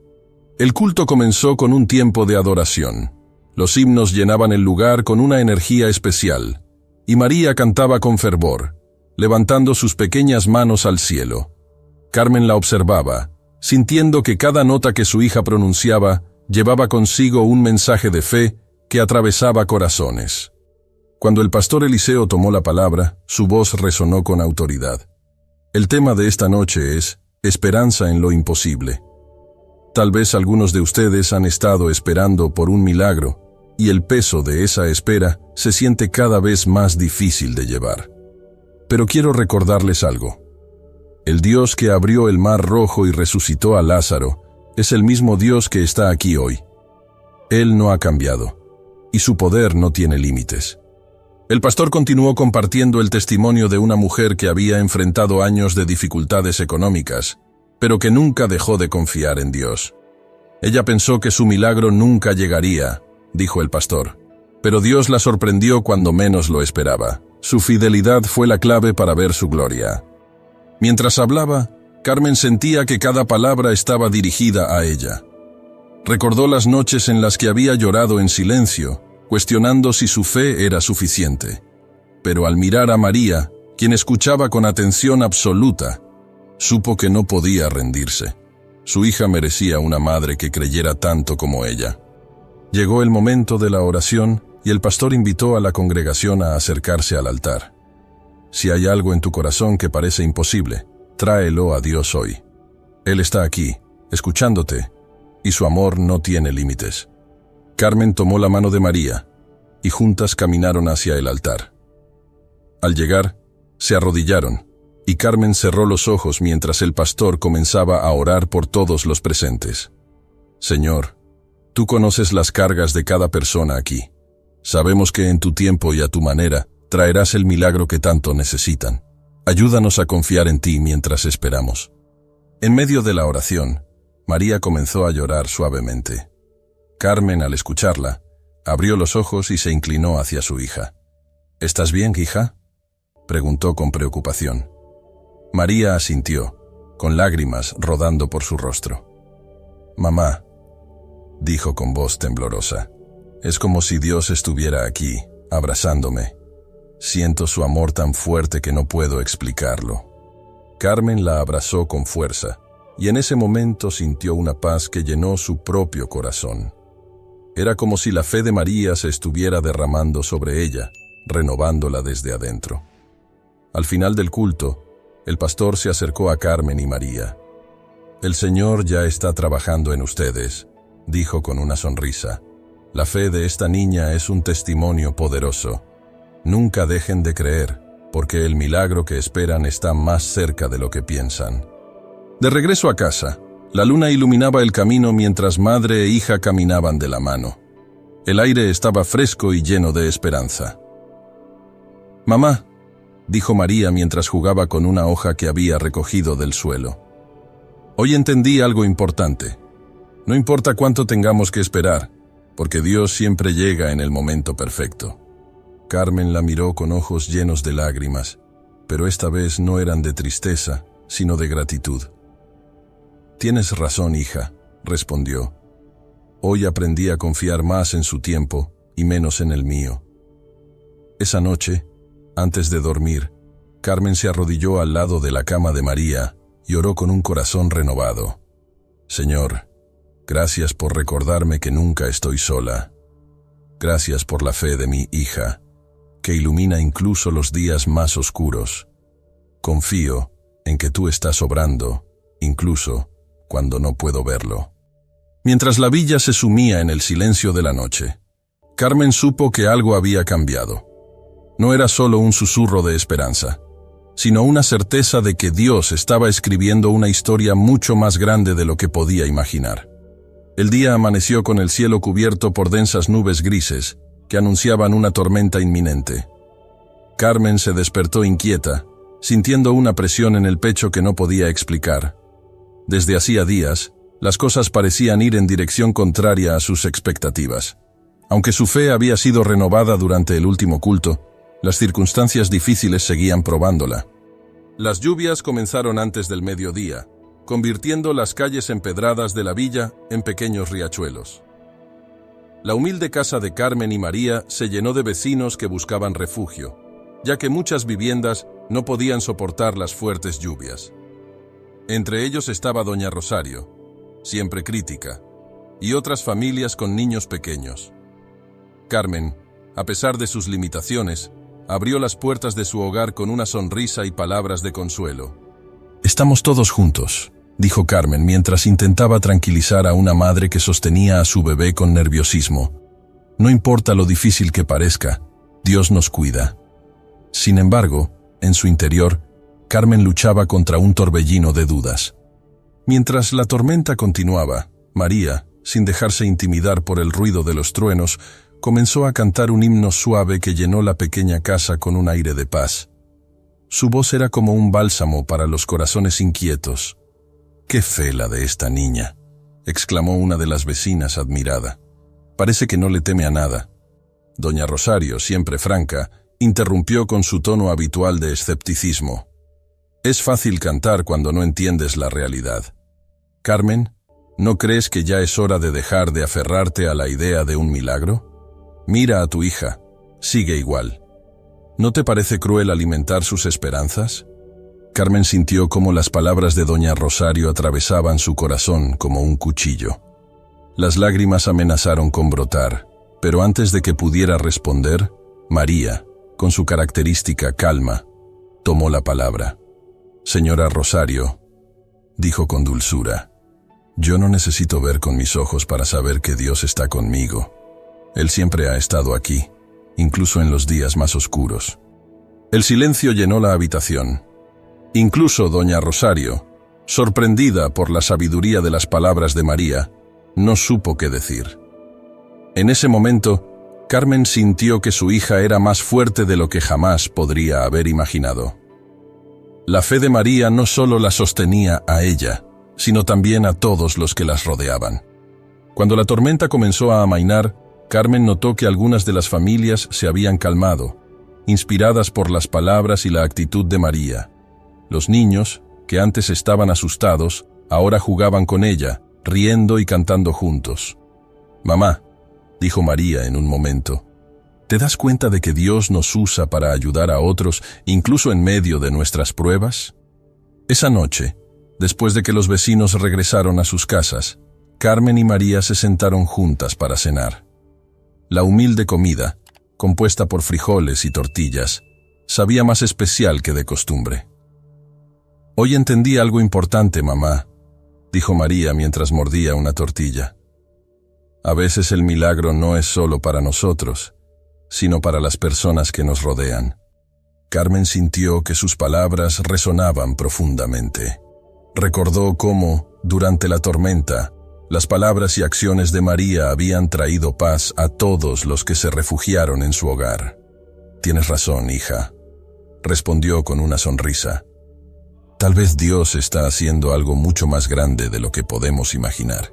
El culto comenzó con un tiempo de adoración. Los himnos llenaban el lugar con una energía especial, y María cantaba con fervor, levantando sus pequeñas manos al cielo. Carmen la observaba, sintiendo que cada nota que su hija pronunciaba llevaba consigo un mensaje de fe que atravesaba corazones. Cuando el pastor Eliseo tomó la palabra, su voz resonó con autoridad. El tema de esta noche es Esperanza en lo imposible. Tal vez algunos de ustedes han estado esperando por un milagro, y el peso de esa espera se siente cada vez más difícil de llevar. Pero quiero recordarles algo. El Dios que abrió el mar rojo y resucitó a Lázaro es el mismo Dios que está aquí hoy. Él no ha cambiado, y su poder no tiene límites. El pastor continuó compartiendo el testimonio de una mujer que había enfrentado años de dificultades económicas, pero que nunca dejó de confiar en Dios. Ella pensó que su milagro nunca llegaría, dijo el pastor, pero Dios la sorprendió cuando menos lo esperaba. Su fidelidad fue la clave para ver su gloria. Mientras hablaba, Carmen sentía que cada palabra estaba dirigida a ella. Recordó las noches en las que había llorado en silencio, cuestionando si su fe era suficiente. Pero al mirar a María, quien escuchaba con atención absoluta, supo que no podía rendirse. Su hija merecía una madre que creyera tanto como ella. Llegó el momento de la oración y el pastor invitó a la congregación a acercarse al altar. Si hay algo en tu corazón que parece imposible, tráelo a Dios hoy. Él está aquí, escuchándote, y su amor no tiene límites. Carmen tomó la mano de María, y juntas caminaron hacia el altar. Al llegar, se arrodillaron, y Carmen cerró los ojos mientras el pastor comenzaba a orar por todos los presentes. Señor, tú conoces las cargas de cada persona aquí. Sabemos que en tu tiempo y a tu manera traerás el milagro que tanto necesitan. Ayúdanos a confiar en ti mientras esperamos. En medio de la oración, María comenzó a llorar suavemente. Carmen, al escucharla, abrió los ojos y se inclinó hacia su hija. ¿Estás bien, hija?, preguntó con preocupación. María asintió, con lágrimas rodando por su rostro. Mamá, dijo con voz temblorosa, es como si Dios estuviera aquí, abrazándome. Siento su amor tan fuerte que no puedo explicarlo. Carmen la abrazó con fuerza, y en ese momento sintió una paz que llenó su propio corazón. Era como si la fe de María se estuviera derramando sobre ella, renovándola desde adentro. Al final del culto, el pastor se acercó a Carmen y María. «El Señor ya está trabajando en ustedes», dijo con una sonrisa. «La fe de esta niña es un testimonio poderoso. Nunca dejen de creer, porque el milagro que esperan está más cerca de lo que piensan». De regreso a casa, la luna iluminaba el camino mientras madre e hija caminaban de la mano. El aire estaba fresco y lleno de esperanza. «Mamá», dijo María mientras jugaba con una hoja que había recogido del suelo. «Hoy entendí algo importante. No importa cuánto tengamos que esperar, porque Dios siempre llega en el momento perfecto». Carmen la miró con ojos llenos de lágrimas, pero esta vez no eran de tristeza, sino de gratitud. «Tienes razón, hija», respondió. «Hoy aprendí a confiar más en su tiempo y menos en el mío». Esa noche, antes de dormir, Carmen se arrodilló al lado de la cama de María y oró con un corazón renovado. «Señor, gracias por recordarme que nunca estoy sola. Gracias por la fe de mi hija, que ilumina incluso los días más oscuros. Confío en que tú estás obrando, incluso cuando no puedo verlo». Mientras la villa se sumía en el silencio de la noche, Carmen supo que algo había cambiado. No era solo un susurro de esperanza, sino una certeza de que Dios estaba escribiendo una historia mucho más grande de lo que podía imaginar. El día amaneció con el cielo cubierto por densas nubes grises que anunciaban una tormenta inminente. Carmen se despertó inquieta, sintiendo una presión en el pecho que no podía explicar. Desde hacía días, las cosas parecían ir en dirección contraria a sus expectativas. Aunque su fe había sido renovada durante el último culto, las circunstancias difíciles seguían probándola. Las lluvias comenzaron antes del mediodía, convirtiendo las calles empedradas de la villa en pequeños riachuelos. La humilde casa de Carmen y María se llenó de vecinos que buscaban refugio, ya que muchas viviendas no podían soportar las fuertes lluvias. Entre ellos estaba doña Rosario, siempre crítica, y otras familias con niños pequeños. Carmen, a pesar de sus limitaciones, abrió las puertas de su hogar con una sonrisa y palabras de consuelo. «Estamos todos juntos», dijo Carmen mientras intentaba tranquilizar a una madre que sostenía a su bebé con nerviosismo. «No importa lo difícil que parezca, Dios nos cuida». Sin embargo, en su interior, Carmen luchaba contra un torbellino de dudas. Mientras la tormenta continuaba, María, sin dejarse intimidar por el ruido de los truenos, comenzó a cantar un himno suave que llenó la pequeña casa con un aire de paz. Su voz era como un bálsamo para los corazones inquietos. «¡Qué fe la de esta niña!», exclamó una de las vecinas admirada. «Parece que no le teme a nada». Doña Rosario, siempre franca, interrumpió con su tono habitual de escepticismo. «Es fácil cantar cuando no entiendes la realidad. Carmen, ¿no crees que ya es hora de dejar de aferrarte a la idea de un milagro? Mira a tu hija, sigue igual. ¿No te parece cruel alimentar sus esperanzas?» Carmen sintió cómo las palabras de doña Rosario atravesaban su corazón como un cuchillo. Las lágrimas amenazaron con brotar, pero antes de que pudiera responder, María, con su característica calma, tomó la palabra. «Señora Rosario», dijo con dulzura, «yo no necesito ver con mis ojos para saber que Dios está conmigo. Él siempre ha estado aquí, incluso en los días más oscuros». El silencio llenó la habitación. Incluso doña Rosario, sorprendida por la sabiduría de las palabras de María, no supo qué decir. En ese momento, Carmen sintió que su hija era más fuerte de lo que jamás podría haber imaginado. La fe de María no solo la sostenía a ella, sino también a todos los que las rodeaban. Cuando la tormenta comenzó a amainar, Carmen notó que algunas de las familias se habían calmado, inspiradas por las palabras y la actitud de María. Los niños, que antes estaban asustados, ahora jugaban con ella, riendo y cantando juntos. «Mamá», dijo María en un momento, «¿te das cuenta de que Dios nos usa para ayudar a otros, incluso en medio de nuestras pruebas?» Esa noche, después de que los vecinos regresaron a sus casas, Carmen y María se sentaron juntas para cenar. La humilde comida, compuesta por frijoles y tortillas, sabía más especial que de costumbre. «Hoy entendí algo importante, mamá», dijo María mientras mordía una tortilla. «A veces el milagro no es solo para nosotros, sino para las personas que nos rodean». Carmen sintió que sus palabras resonaban profundamente. Recordó cómo, durante la tormenta, las palabras y acciones de María habían traído paz a todos los que se refugiaron en su hogar. «Tienes razón, hija», respondió con una sonrisa. «Tal vez Dios está haciendo algo mucho más grande de lo que podemos imaginar».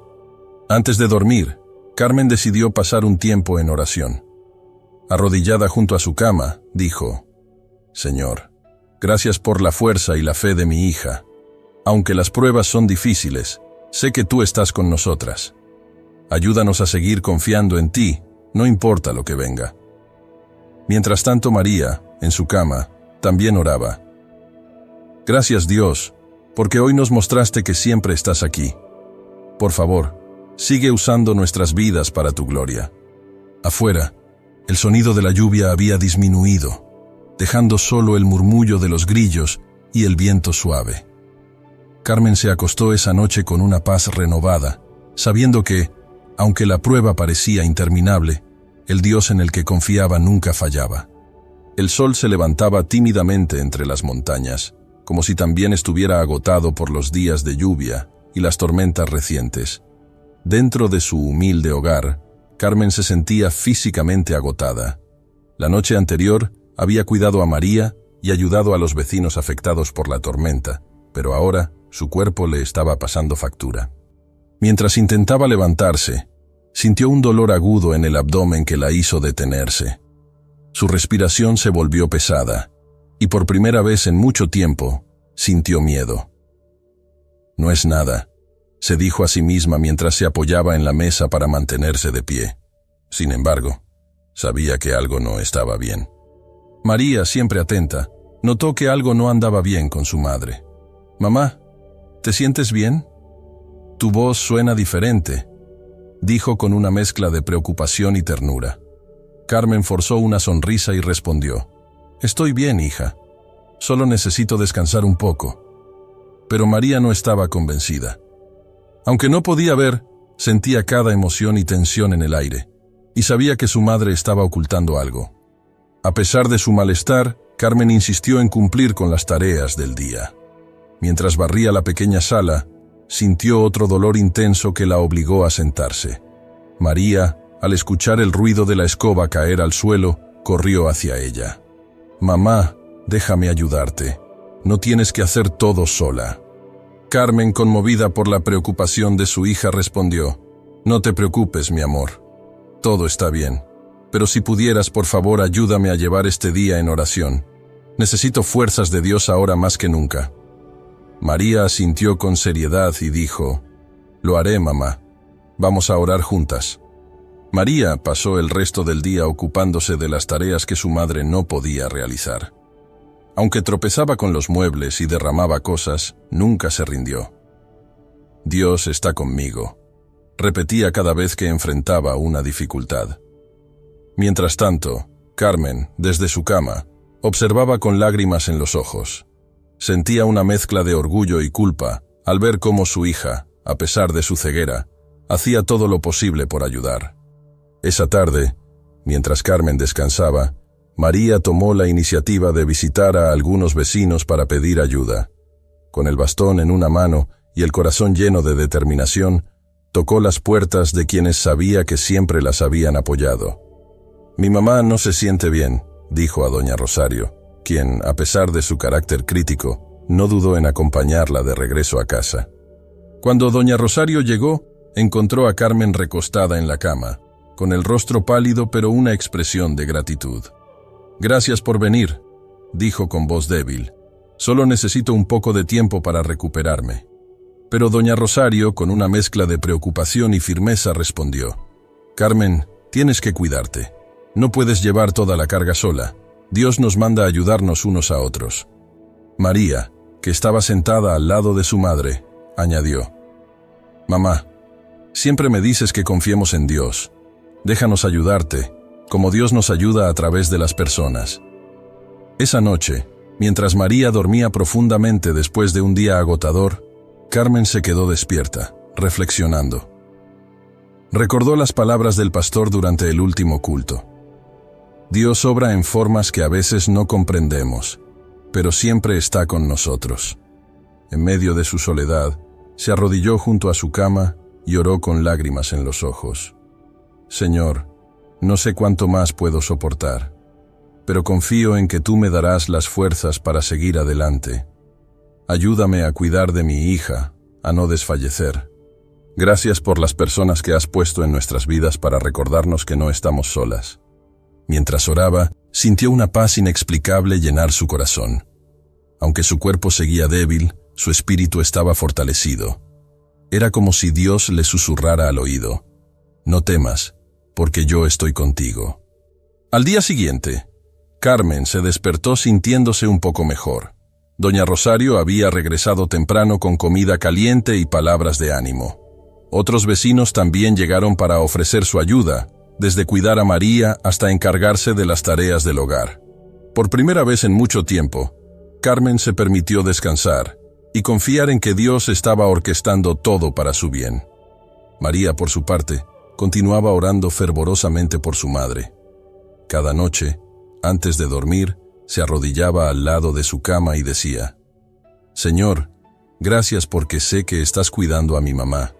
Antes de dormir, Carmen decidió pasar un tiempo en oración. Arrodillada junto a su cama, dijo: «Señor, gracias por la fuerza y la fe de mi hija. Aunque las pruebas son difíciles, sé que tú estás con nosotras. Ayúdanos a seguir confiando en ti, no importa lo que venga». Mientras tanto, María, en su cama, también oraba. «Gracias, Dios, porque hoy nos mostraste que siempre estás aquí. Por favor, sigue usando nuestras vidas para tu gloria». Afuera, el sonido de la lluvia había disminuido, dejando solo el murmullo de los grillos y el viento suave. Carmen se acostó esa noche con una paz renovada, sabiendo que, aunque la prueba parecía interminable, el Dios en el que confiaba nunca fallaba. El sol se levantaba tímidamente entre las montañas, como si también estuviera agotado por los días de lluvia y las tormentas recientes. Dentro de su humilde hogar, Carmen se sentía físicamente agotada. La noche anterior había cuidado a María y ayudado a los vecinos afectados por la tormenta, pero ahora su cuerpo le estaba pasando factura. Mientras intentaba levantarse, sintió un dolor agudo en el abdomen que la hizo detenerse. Su respiración se volvió pesada, y por primera vez en mucho tiempo, sintió miedo. «No es nada», se dijo a sí misma mientras se apoyaba en la mesa para mantenerse de pie. Sin embargo, sabía que algo no estaba bien. María, siempre atenta, notó que algo no andaba bien con su madre. «Mamá, ¿te sientes bien? Tu voz suena diferente», dijo con una mezcla de preocupación y ternura. Carmen forzó una sonrisa y respondió: «Estoy bien, hija. Solo necesito descansar un poco». Pero María no estaba convencida. Aunque no podía ver, sentía cada emoción y tensión en el aire, y sabía que su madre estaba ocultando algo. A pesar de su malestar, Carmen insistió en cumplir con las tareas del día. Mientras barría la pequeña sala, sintió otro dolor intenso que la obligó a sentarse. María, al escuchar el ruido de la escoba caer al suelo, corrió hacia ella. «Mamá, déjame ayudarte. No tienes que hacer todo sola». Carmen, conmovida por la preocupación de su hija, respondió: «No te preocupes, mi amor. Todo está bien. Pero si pudieras, por favor, ayúdame a llevar este día en oración. Necesito fuerzas de Dios ahora más que nunca». María asintió con seriedad y dijo: «Lo haré, mamá. Vamos a orar juntas». María pasó el resto del día ocupándose de las tareas que su madre no podía realizar. Aunque tropezaba con los muebles y derramaba cosas, nunca se rindió. «Dios está conmigo», repetía cada vez que enfrentaba una dificultad. Mientras tanto, Carmen, desde su cama, observaba con lágrimas en los ojos. Sentía una mezcla de orgullo y culpa al ver cómo su hija, a pesar de su ceguera, hacía todo lo posible por ayudar. Esa tarde, mientras Carmen descansaba, María tomó la iniciativa de visitar a algunos vecinos para pedir ayuda. Con el bastón en una mano y el corazón lleno de determinación, tocó las puertas de quienes sabía que siempre las habían apoyado. «Mi mamá no se siente bien», dijo a doña Rosario, quien, a pesar de su carácter crítico, no dudó en acompañarla de regreso a casa. Cuando doña Rosario llegó, encontró a Carmen recostada en la cama, con el rostro pálido pero una expresión de gratitud. «Gracias por venir», dijo con voz débil. «Solo necesito un poco de tiempo para recuperarme». Pero doña Rosario, con una mezcla de preocupación y firmeza, respondió: «Carmen, tienes que cuidarte. No puedes llevar toda la carga sola. Dios nos manda a ayudarnos unos a otros». María, que estaba sentada al lado de su madre, añadió: «Mamá, siempre me dices que confiemos en Dios. Déjanos ayudarte, como Dios nos ayuda a través de las personas». Esa noche, mientras María dormía profundamente después de un día agotador, Carmen se quedó despierta, reflexionando. Recordó las palabras del pastor durante el último culto. Dios obra en formas que a veces no comprendemos, pero siempre está con nosotros. En medio de su soledad, se arrodilló junto a su cama y oró con lágrimas en los ojos. «Señor, no sé cuánto más puedo soportar, pero confío en que tú me darás las fuerzas para seguir adelante. Ayúdame a cuidar de mi hija, a no desfallecer. Gracias por las personas que has puesto en nuestras vidas para recordarnos que no estamos solas». Mientras oraba, sintió una paz inexplicable llenar su corazón. Aunque su cuerpo seguía débil, su espíritu estaba fortalecido. Era como si Dios le susurrara al oído: «No temas, porque yo estoy contigo». Al día siguiente, Carmen se despertó sintiéndose un poco mejor. Doña Rosario había regresado temprano con comida caliente y palabras de ánimo. Otros vecinos también llegaron para ofrecer su ayuda, desde cuidar a María hasta encargarse de las tareas del hogar. Por primera vez en mucho tiempo, Carmen se permitió descansar y confiar en que Dios estaba orquestando todo para su bien. María, por su parte, continuaba orando fervorosamente por su madre. Cada noche, antes de dormir, se arrodillaba al lado de su cama y decía: «Señor, gracias porque sé que estás cuidando a mi mamá.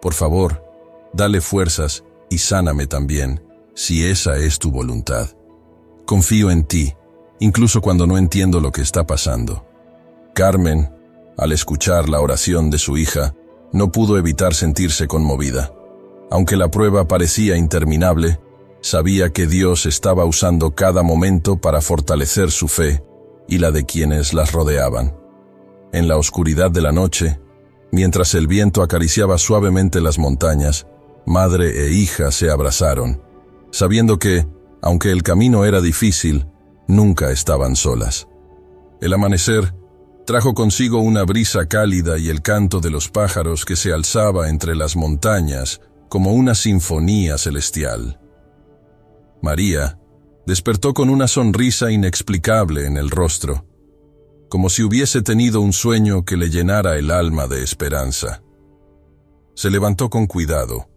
Por favor, dale fuerzas y sáname también, si esa es tu voluntad. Confío en ti, incluso cuando no entiendo lo que está pasando». Carmen, al escuchar la oración de su hija, no pudo evitar sentirse conmovida. Aunque la prueba parecía interminable, sabía que Dios estaba usando cada momento para fortalecer su fe y la de quienes las rodeaban. En la oscuridad de la noche, mientras el viento acariciaba suavemente las montañas, madre e hija se abrazaron, sabiendo que, aunque el camino era difícil, nunca estaban solas. El amanecer trajo consigo una brisa cálida y el canto de los pájaros que se alzaba entre las montañas como una sinfonía celestial. María despertó con una sonrisa inexplicable en el rostro, como si hubiese tenido un sueño que le llenara el alma de esperanza. Se levantó con cuidado,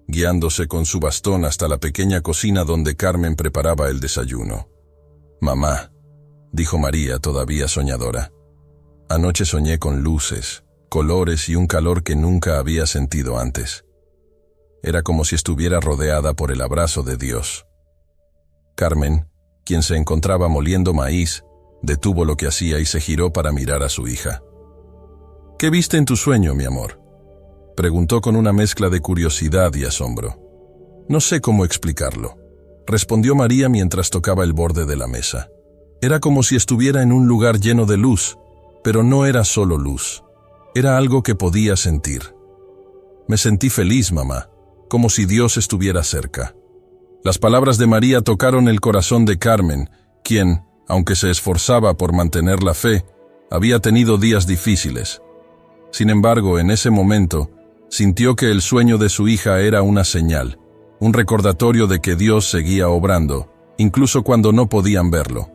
guiándose con su bastón hasta la pequeña cocina donde Carmen preparaba el desayuno. «Mamá», dijo María todavía soñadora, «anoche soñé con luces, colores y un calor que nunca había sentido antes. Era como si estuviera rodeada por el abrazo de Dios». Carmen, quien se encontraba moliendo maíz, detuvo lo que hacía y se giró para mirar a su hija. «¿Qué viste en tu sueño, mi amor?», preguntó con una mezcla de curiosidad y asombro. «No sé cómo explicarlo», respondió María mientras tocaba el borde de la mesa. Era como si estuviera en un lugar lleno de luz, pero no era solo luz. Era algo que podía sentir. «Me sentí feliz, mamá, como si Dios estuviera cerca». Las palabras de María tocaron el corazón de Carmen, quien, aunque se esforzaba por mantener la fe, había tenido días difíciles. Sin embargo, en ese momento, sintió que el sueño de su hija era una señal, un recordatorio de que Dios seguía obrando, incluso cuando no podían verlo.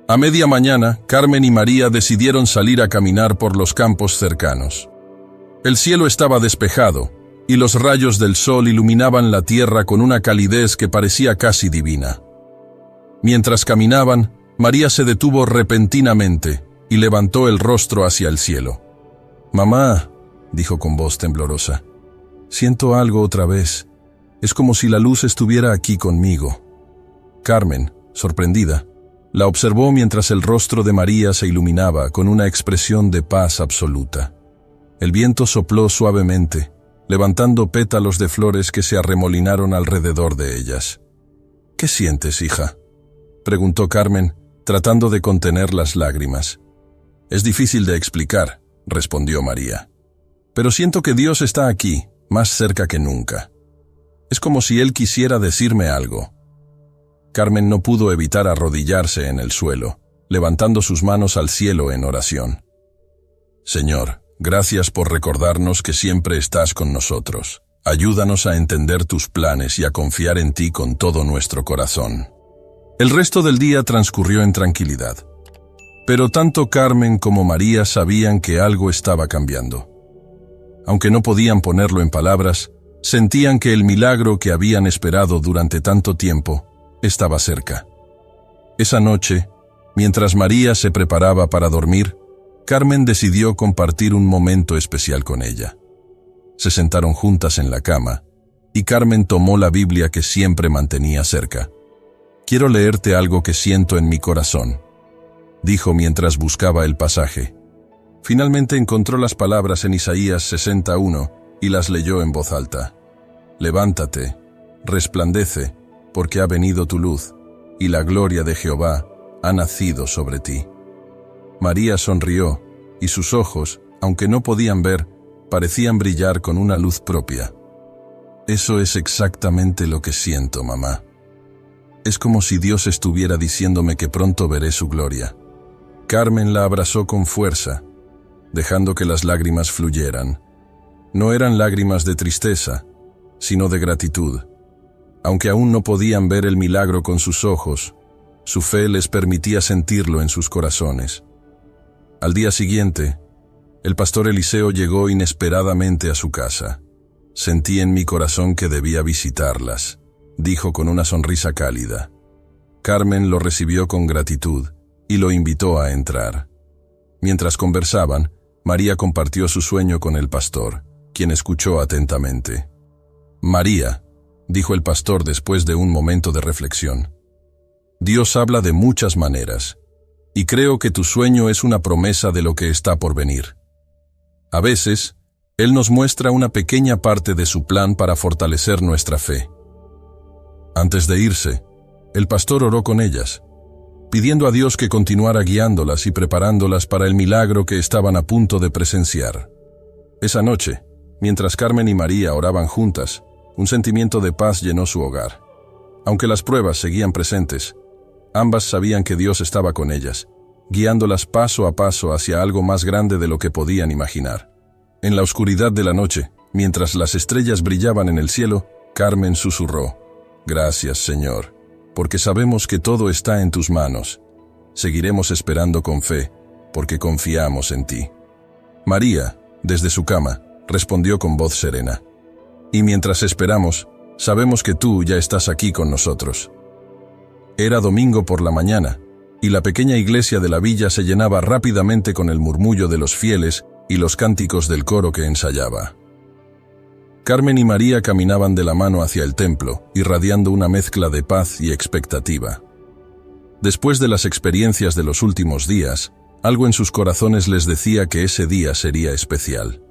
A media mañana, Carmen y María decidieron salir a caminar por los campos cercanos. El cielo estaba despejado, y los rayos del sol iluminaban la tierra con una calidez que parecía casi divina. Mientras caminaban, María se detuvo repentinamente y levantó el rostro hacia el cielo. «Mamá», dijo con voz temblorosa, «siento algo otra vez. Es como si la luz estuviera aquí conmigo». Carmen, sorprendida, la observó mientras el rostro de María se iluminaba con una expresión de paz absoluta. El viento sopló suavemente, levantando pétalos de flores que se arremolinaron alrededor de ellas. «¿Qué sientes, hija?», preguntó Carmen, tratando de contener las lágrimas. «Es difícil de explicar», respondió María. «Pero siento que Dios está aquí, más cerca que nunca. Es como si Él quisiera decirme algo». Carmen no pudo evitar arrodillarse en el suelo, levantando sus manos al cielo en oración. Señor, gracias por recordarnos que siempre estás con nosotros. Ayúdanos a entender tus planes y a confiar en ti con todo nuestro corazón. El resto del día transcurrió en tranquilidad. Pero tanto Carmen como María sabían que algo estaba cambiando. Aunque no podían ponerlo en palabras, sentían que el milagro que habían esperado durante tanto tiempo estaba cerca. Esa noche, mientras María se preparaba para dormir, Carmen decidió compartir un momento especial con ella. Se sentaron juntas en la cama, y Carmen tomó la Biblia que siempre mantenía cerca. «Quiero leerte algo que siento en mi corazón», dijo mientras buscaba el pasaje. Finalmente encontró las palabras en Isaías 61 y las leyó en voz alta. «Levántate, resplandece, porque ha venido tu luz, y la gloria de Jehová ha nacido sobre ti». María sonrió, y sus ojos, aunque no podían ver, parecían brillar con una luz propia. «Eso es exactamente lo que siento, mamá. Es como si Dios estuviera diciéndome que pronto veré su gloria». Carmen la abrazó con fuerza, dejando que las lágrimas fluyeran. No eran lágrimas de tristeza, sino de gratitud. Aunque aún no podían ver el milagro con sus ojos, su fe les permitía sentirlo en sus corazones. Al día siguiente, el pastor Eliseo llegó inesperadamente a su casa. «Sentí en mi corazón que debía visitarlas», dijo con una sonrisa cálida. Carmen lo recibió con gratitud y lo invitó a entrar. Mientras conversaban, María compartió su sueño con el pastor, quien escuchó atentamente. «María», dijo el pastor después de un momento de reflexión, «Dios habla de muchas maneras, y creo que tu sueño es una promesa de lo que está por venir. A veces, Él nos muestra una pequeña parte de su plan para fortalecer nuestra fe». Antes de irse, el pastor oró con ellas, pidiendo a Dios que continuara guiándolas y preparándolas para el milagro que estaban a punto de presenciar. Esa noche, mientras Carmen y María oraban juntas, un sentimiento de paz llenó su hogar. Aunque las pruebas seguían presentes, ambas sabían que Dios estaba con ellas, guiándolas paso a paso hacia algo más grande de lo que podían imaginar. En la oscuridad de la noche, mientras las estrellas brillaban en el cielo, Carmen susurró: «Gracias, Señor, porque sabemos que todo está en tus manos. Seguiremos esperando con fe, porque confiamos en ti». María, desde su cama, respondió con voz serena: «Y mientras esperamos, sabemos que tú ya estás aquí con nosotros». Era domingo por la mañana, y la pequeña iglesia de la villa se llenaba rápidamente con el murmullo de los fieles y los cánticos del coro que ensayaba. Carmen y María caminaban de la mano hacia el templo, irradiando una mezcla de paz y expectativa. Después de las experiencias de los últimos días, algo en sus corazones les decía que ese día sería especial.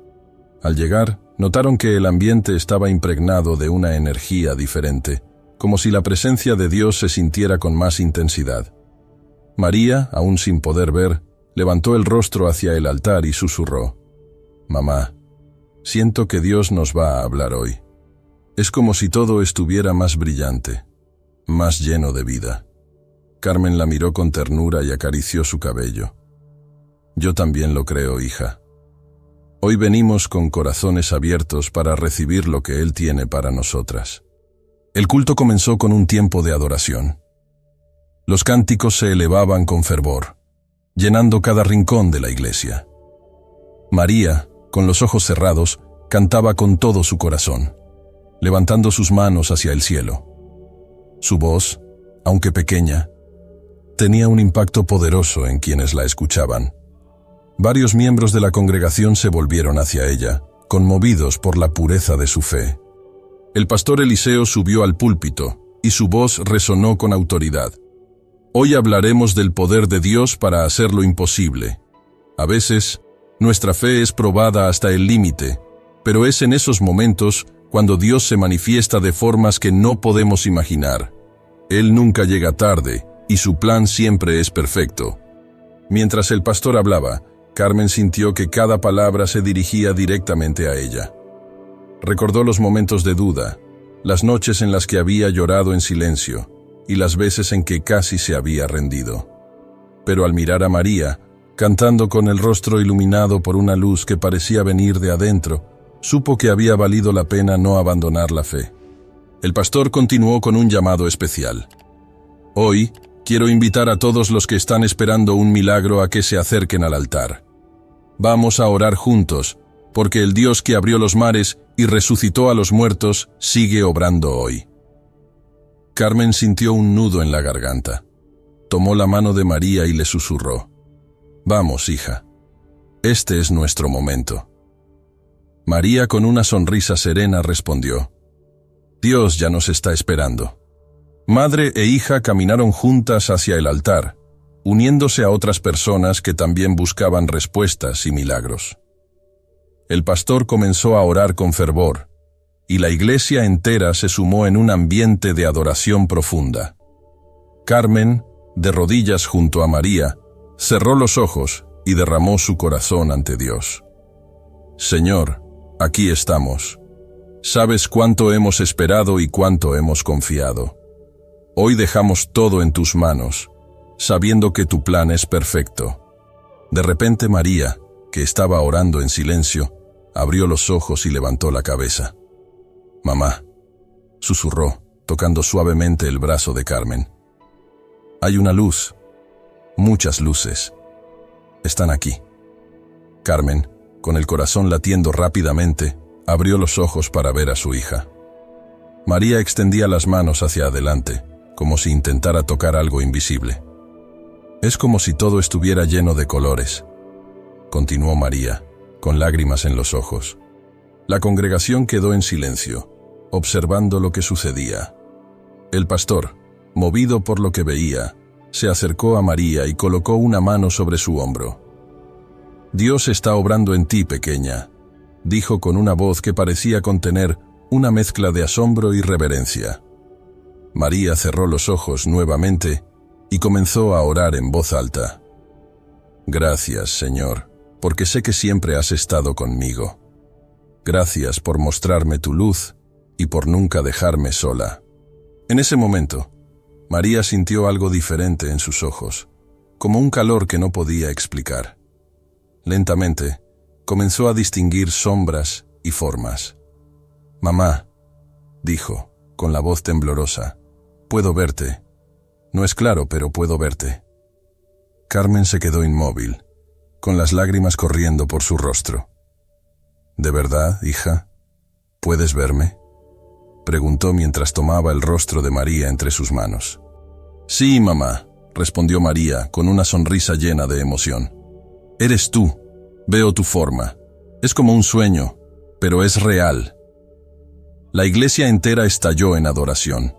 Al llegar, notaron que el ambiente estaba impregnado de una energía diferente, como si la presencia de Dios se sintiera con más intensidad. María, aún sin poder ver, levantó el rostro hacia el altar y susurró: «Mamá, siento que Dios nos va a hablar hoy. Es como si todo estuviera más brillante, más lleno de vida». Carmen la miró con ternura y acarició su cabello. «Yo también lo creo, hija. Hoy venimos con corazones abiertos para recibir lo que Él tiene para nosotras». El culto comenzó con un tiempo de adoración. Los cánticos se elevaban con fervor, llenando cada rincón de la iglesia. María, con los ojos cerrados, cantaba con todo su corazón, levantando sus manos hacia el cielo. Su voz, aunque pequeña, tenía un impacto poderoso en quienes la escuchaban. Varios miembros de la congregación se volvieron hacia ella, conmovidos por la pureza de su fe. El pastor Eliseo subió al púlpito, y su voz resonó con autoridad. «Hoy hablaremos del poder de Dios para hacer lo imposible. A veces, nuestra fe es probada hasta el límite, pero es en esos momentos cuando Dios se manifiesta de formas que no podemos imaginar. Él nunca llega tarde, y su plan siempre es perfecto». Mientras el pastor hablaba, Carmen sintió que cada palabra se dirigía directamente a ella. Recordó los momentos de duda, las noches en las que había llorado en silencio, y las veces en que casi se había rendido. Pero al mirar a María, Cantando con el rostro iluminado por una luz que parecía venir de adentro, supo que había valido la pena no abandonar la fe. El pastor continuó con un llamado especial. Hoy, quiero invitar a todos los que están esperando un milagro a que se acerquen al altar. Vamos a orar juntos, porque el Dios que abrió los mares y resucitó a los muertos sigue obrando hoy. Carmen sintió un nudo en la garganta. Tomó la mano de María y le susurró: «Vamos, hija. Este es nuestro momento». María, con una sonrisa serena, respondió: «Dios ya nos está esperando». Madre e hija caminaron juntas hacia el altar, uniéndose a otras personas que también buscaban respuestas y milagros. El pastor comenzó a orar con fervor, y la iglesia entera se sumó en un ambiente de adoración profunda. Carmen, de rodillas junto a María, cerró los ojos y derramó su corazón ante Dios. «Señor, aquí estamos. Sabes cuánto hemos esperado y cuánto hemos confiado. Hoy dejamos todo en tus manos, sabiendo que tu plan es perfecto». De repente María, que estaba orando en silencio, abrió los ojos y levantó la cabeza. «Mamá», susurró, tocando suavemente el brazo de Carmen. «Hay una luz, muchas luces. Están aquí». Carmen, con el corazón latiendo rápidamente, abrió los ojos para ver a su hija. María extendía las manos hacia adelante, como si intentara tocar algo invisible. «Es como si todo estuviera lleno de colores», continuó María, con lágrimas en los ojos. La congregación quedó en silencio, observando lo que sucedía. El pastor, movido por lo que veía, se acercó a María y colocó una mano sobre su hombro. «Dios está obrando en ti, pequeña», dijo con una voz que parecía contener una mezcla de asombro y reverencia. María cerró los ojos nuevamente y comenzó a orar en voz alta. «Gracias, Señor, porque sé que siempre has estado conmigo. Gracias por mostrarme tu luz y por nunca dejarme sola». En ese momento, María sintió algo diferente en sus ojos, como un calor que no podía explicar. Lentamente, comenzó a distinguir sombras y formas. «Mamá», dijo, con la voz temblorosa, «puedo verte. No es claro, pero puedo verte». Carmen se quedó inmóvil, con las lágrimas corriendo por su rostro. «¿De verdad, hija? ¿Puedes verme?», preguntó mientras tomaba el rostro de María entre sus manos. «Sí, mamá», respondió María con una sonrisa llena de emoción. «Eres tú. Veo tu forma. Es como un sueño, pero es real». La iglesia entera estalló en adoración.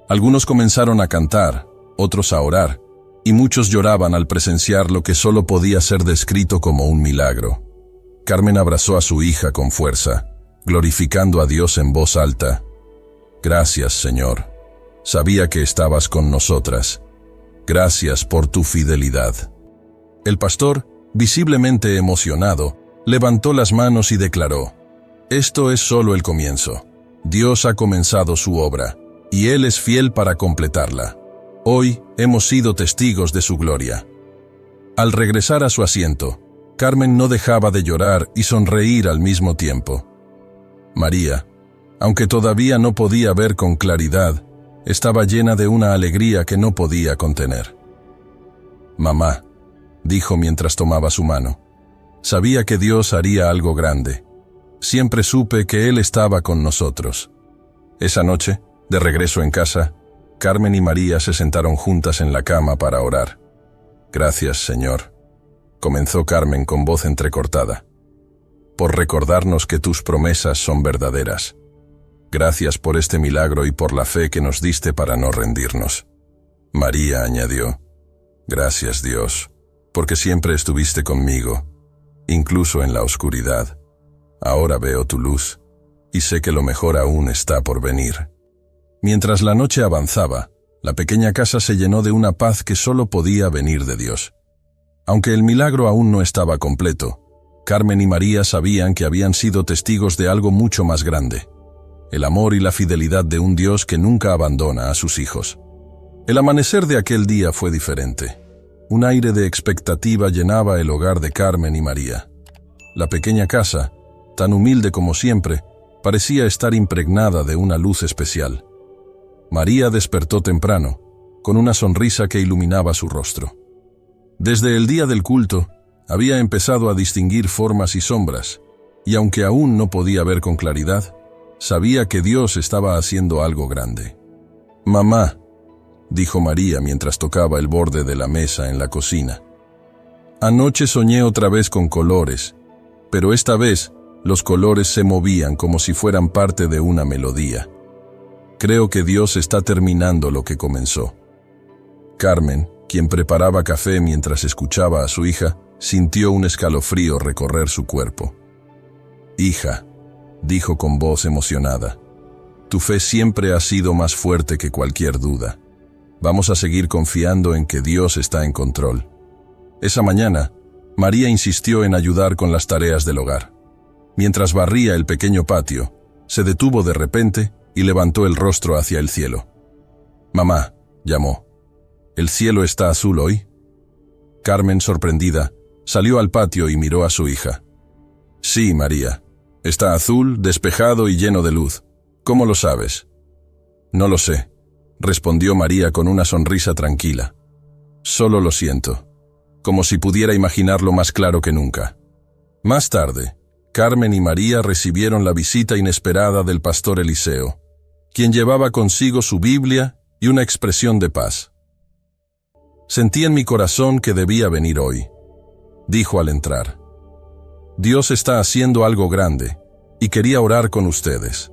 Algunos comenzaron a cantar, otros a orar, y muchos lloraban al presenciar lo que solo podía ser descrito como un milagro. Carmen abrazó a su hija con fuerza, glorificando a Dios en voz alta. «Gracias, Señor. Sabía que estabas con nosotras. Gracias por tu fidelidad». El pastor, visiblemente emocionado, levantó las manos y declaró: «Esto es solo el comienzo. Dios ha comenzado su obra, y Él es fiel para completarla. Hoy hemos sido testigos de su gloria». Al regresar a su asiento, Carmen no dejaba de llorar y sonreír al mismo tiempo. María, aunque todavía no podía ver con claridad, estaba llena de una alegría que no podía contener. «Mamá», dijo mientras tomaba su mano, «sabía que Dios haría algo grande. Siempre supe que Él estaba con nosotros». Esa noche, de regreso en casa, Carmen y María se sentaron juntas en la cama para orar. «Gracias, Señor», comenzó Carmen con voz entrecortada, «por recordarnos que tus promesas son verdaderas. Gracias por este milagro y por la fe que nos diste para no rendirnos». María añadió: «Gracias, Dios, porque siempre estuviste conmigo, incluso en la oscuridad. Ahora veo tu luz, y sé que lo mejor aún está por venir». Mientras la noche avanzaba, la pequeña casa se llenó de una paz que solo podía venir de Dios. Aunque el milagro aún no estaba completo, Carmen y María sabían que habían sido testigos de algo mucho más grande: el amor y la fidelidad de un Dios que nunca abandona a sus hijos. El amanecer de aquel día fue diferente. Un aire de expectativa llenaba el hogar de Carmen y María. La pequeña casa, tan humilde como siempre, parecía estar impregnada de una luz especial. María despertó temprano, con una sonrisa que iluminaba su rostro. Desde el día del culto, había empezado a distinguir formas y sombras, y aunque aún no podía ver con claridad, sabía que Dios estaba haciendo algo grande. «Mamá», dijo María mientras tocaba el borde de la mesa en la cocina. «Anoche soñé otra vez con colores, pero esta vez los colores se movían como si fueran parte de una melodía. Creo que Dios está terminando lo que comenzó». Carmen, quien preparaba café mientras escuchaba a su hija, sintió un escalofrío recorrer su cuerpo. «Hija», dijo con voz emocionada, «tu fe siempre ha sido más fuerte que cualquier duda. Vamos a seguir confiando en que Dios está en control». Esa mañana, María insistió en ayudar con las tareas del hogar. Mientras barría el pequeño patio, se detuvo de repente y levantó el rostro hacia el cielo. «Mamá», llamó, «¿el cielo está azul hoy?». Carmen, sorprendida, salió al patio y miró a su hija. «Sí, María. Está azul, despejado y lleno de luz. ¿Cómo lo sabes?». «No lo sé», respondió María con una sonrisa tranquila. «Solo lo siento, como si pudiera imaginarlo más claro que nunca». Más tarde, Carmen y María recibieron la visita inesperada del pastor Eliseo, quien llevaba consigo su Biblia y una expresión de paz. «Sentí en mi corazón que debía venir hoy», dijo al entrar. «Dios está haciendo algo grande y quería orar con ustedes».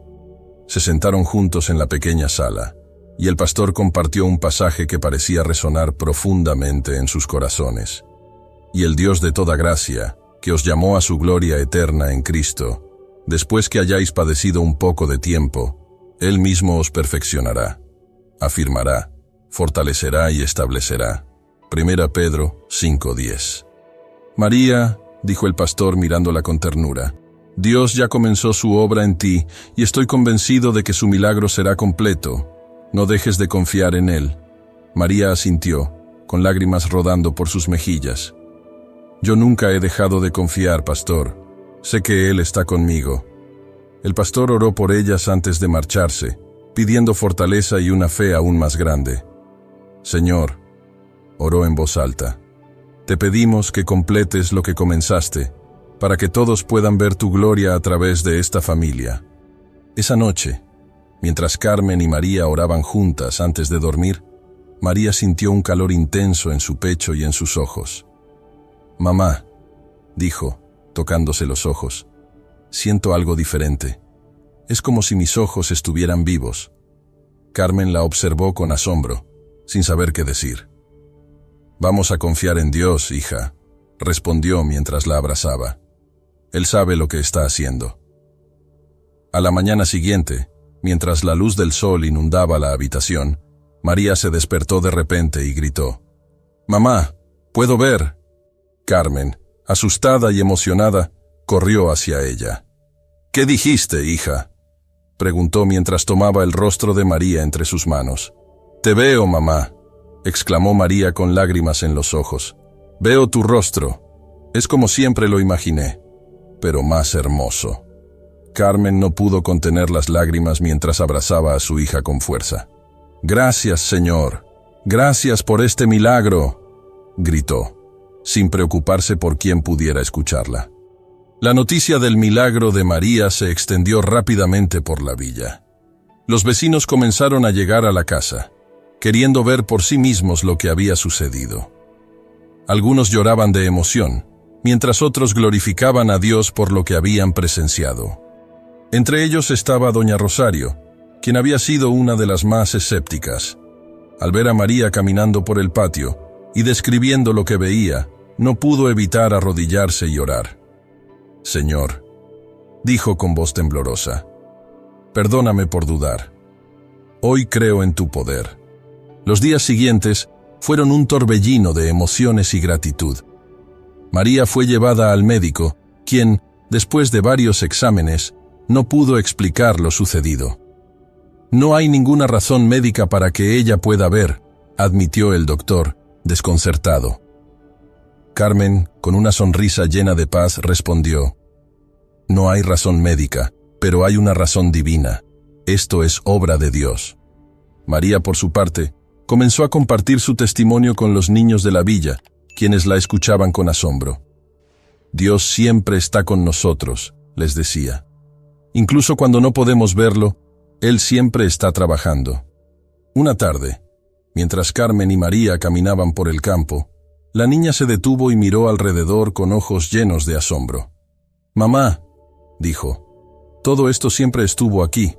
Se sentaron juntos en la pequeña sala, y el pastor compartió un pasaje que parecía resonar profundamente en sus corazones. «Y el Dios de toda gracia, que os llamó a su gloria eterna en Cristo, después que hayáis padecido un poco de tiempo, Él mismo os perfeccionará, afirmará, fortalecerá y establecerá». 1 Pedro 5:10. «María», dijo el pastor mirándola con ternura, «Dios ya comenzó su obra en ti y estoy convencido de que su milagro será completo. No dejes de confiar en Él». María asintió, con lágrimas rodando por sus mejillas. «Yo nunca he dejado de confiar, pastor. Sé que Él está conmigo». El pastor oró por ellas antes de marcharse, pidiendo fortaleza y una fe aún más grande. «Señor», oró en voz alta, «te pedimos que completes lo que comenzaste, para que todos puedan ver tu gloria a través de esta familia». Esa noche, mientras Carmen y María oraban juntas antes de dormir, María sintió un calor intenso en su pecho y en sus ojos. «Mamá», dijo, tocándose los ojos, «siento algo diferente. Es como si mis ojos estuvieran vivos». Carmen la observó con asombro, sin saber qué decir. «Vamos a confiar en Dios, hija», respondió mientras la abrazaba. «Él sabe lo que está haciendo». A la mañana siguiente, mientras la luz del sol inundaba la habitación, María se despertó de repente y gritó: «Mamá, puedo ver». Carmen, asustada y emocionada, corrió hacia ella. «¿Qué dijiste, hija?», preguntó mientras tomaba el rostro de María entre sus manos. «Te veo, mamá», exclamó María con lágrimas en los ojos. «Veo tu rostro. Es como siempre lo imaginé, pero más hermoso». Carmen no pudo contener las lágrimas mientras abrazaba a su hija con fuerza. «Gracias, Señor. Gracias por este milagro», gritó, sin preocuparse por quién pudiera escucharla. La noticia del milagro de María se extendió rápidamente por la villa. Los vecinos comenzaron a llegar a la casa, queriendo ver por sí mismos lo que había sucedido. Algunos lloraban de emoción, mientras otros glorificaban a Dios por lo que habían presenciado. Entre ellos estaba doña Rosario, quien había sido una de las más escépticas. Al ver a María caminando por el patio y describiendo lo que veía, no pudo evitar arrodillarse y orar. «Señor», dijo con voz temblorosa, «perdóname por dudar. Hoy creo en tu poder». Los días siguientes fueron un torbellino de emociones y gratitud. María fue llevada al médico, quien, después de varios exámenes, no pudo explicar lo sucedido. «No hay ninguna razón médica para que ella pueda ver», admitió el doctor, desconcertado. Carmen, con una sonrisa llena de paz, respondió: «No hay razón médica, pero hay una razón divina. Esto es obra de Dios». María, por su parte, comenzó a compartir su testimonio con los niños de la villa, quienes la escuchaban con asombro. «Dios siempre está con nosotros», les decía. «Incluso cuando no podemos verlo, Él siempre está trabajando». Una tarde, mientras Carmen y María caminaban por el campo, la niña se detuvo y miró alrededor con ojos llenos de asombro. «Mamá», dijo, «todo esto siempre estuvo aquí,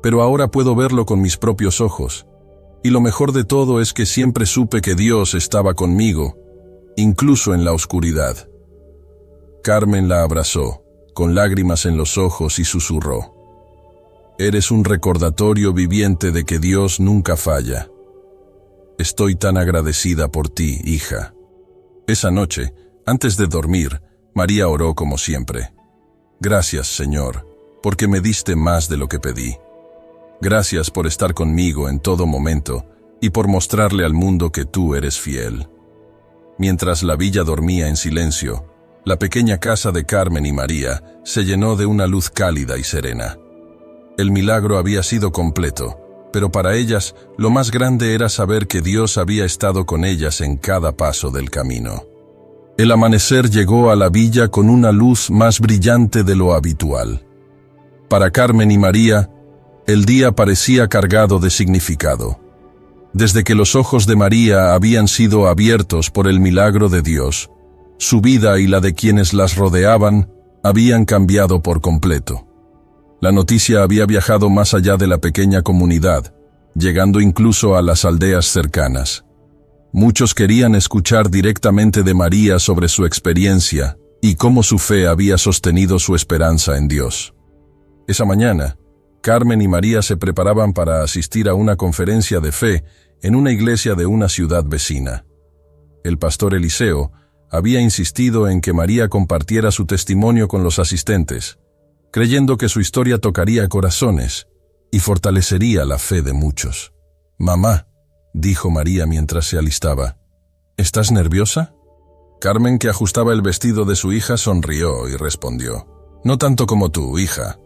pero ahora puedo verlo con mis propios ojos. Y lo mejor de todo es que siempre supe que Dios estaba conmigo, incluso en la oscuridad». Carmen la abrazó, con lágrimas en los ojos, y susurró: «Eres un recordatorio viviente de que Dios nunca falla. Estoy tan agradecida por ti, hija». Esa noche, antes de dormir, María oró como siempre: «Gracias, Señor, porque me diste más de lo que pedí. Gracias por estar conmigo en todo momento y por mostrarle al mundo que tú eres fiel». Mientras la villa dormía en silencio, la pequeña casa de Carmen y María se llenó de una luz cálida y serena. El milagro había sido completo, pero para ellas lo más grande era saber que Dios había estado con ellas en cada paso del camino. El amanecer llegó a la villa con una luz más brillante de lo habitual. Para Carmen y María, el día parecía cargado de significado. Desde que los ojos de María habían sido abiertos por el milagro de Dios, su vida y la de quienes las rodeaban habían cambiado por completo. La noticia había viajado más allá de la pequeña comunidad, llegando incluso a las aldeas cercanas. Muchos querían escuchar directamente de María sobre su experiencia y cómo su fe había sostenido su esperanza en Dios. Esa mañana, Carmen y María se preparaban para asistir a una conferencia de fe en una iglesia de una ciudad vecina. El pastor Eliseo había insistido en que María compartiera su testimonio con los asistentes, creyendo que su historia tocaría corazones y fortalecería la fe de muchos. «Mamá», dijo María mientras se alistaba, «¿estás nerviosa?». Carmen, que ajustaba el vestido de su hija, sonrió y respondió: «No tanto como tú, hija,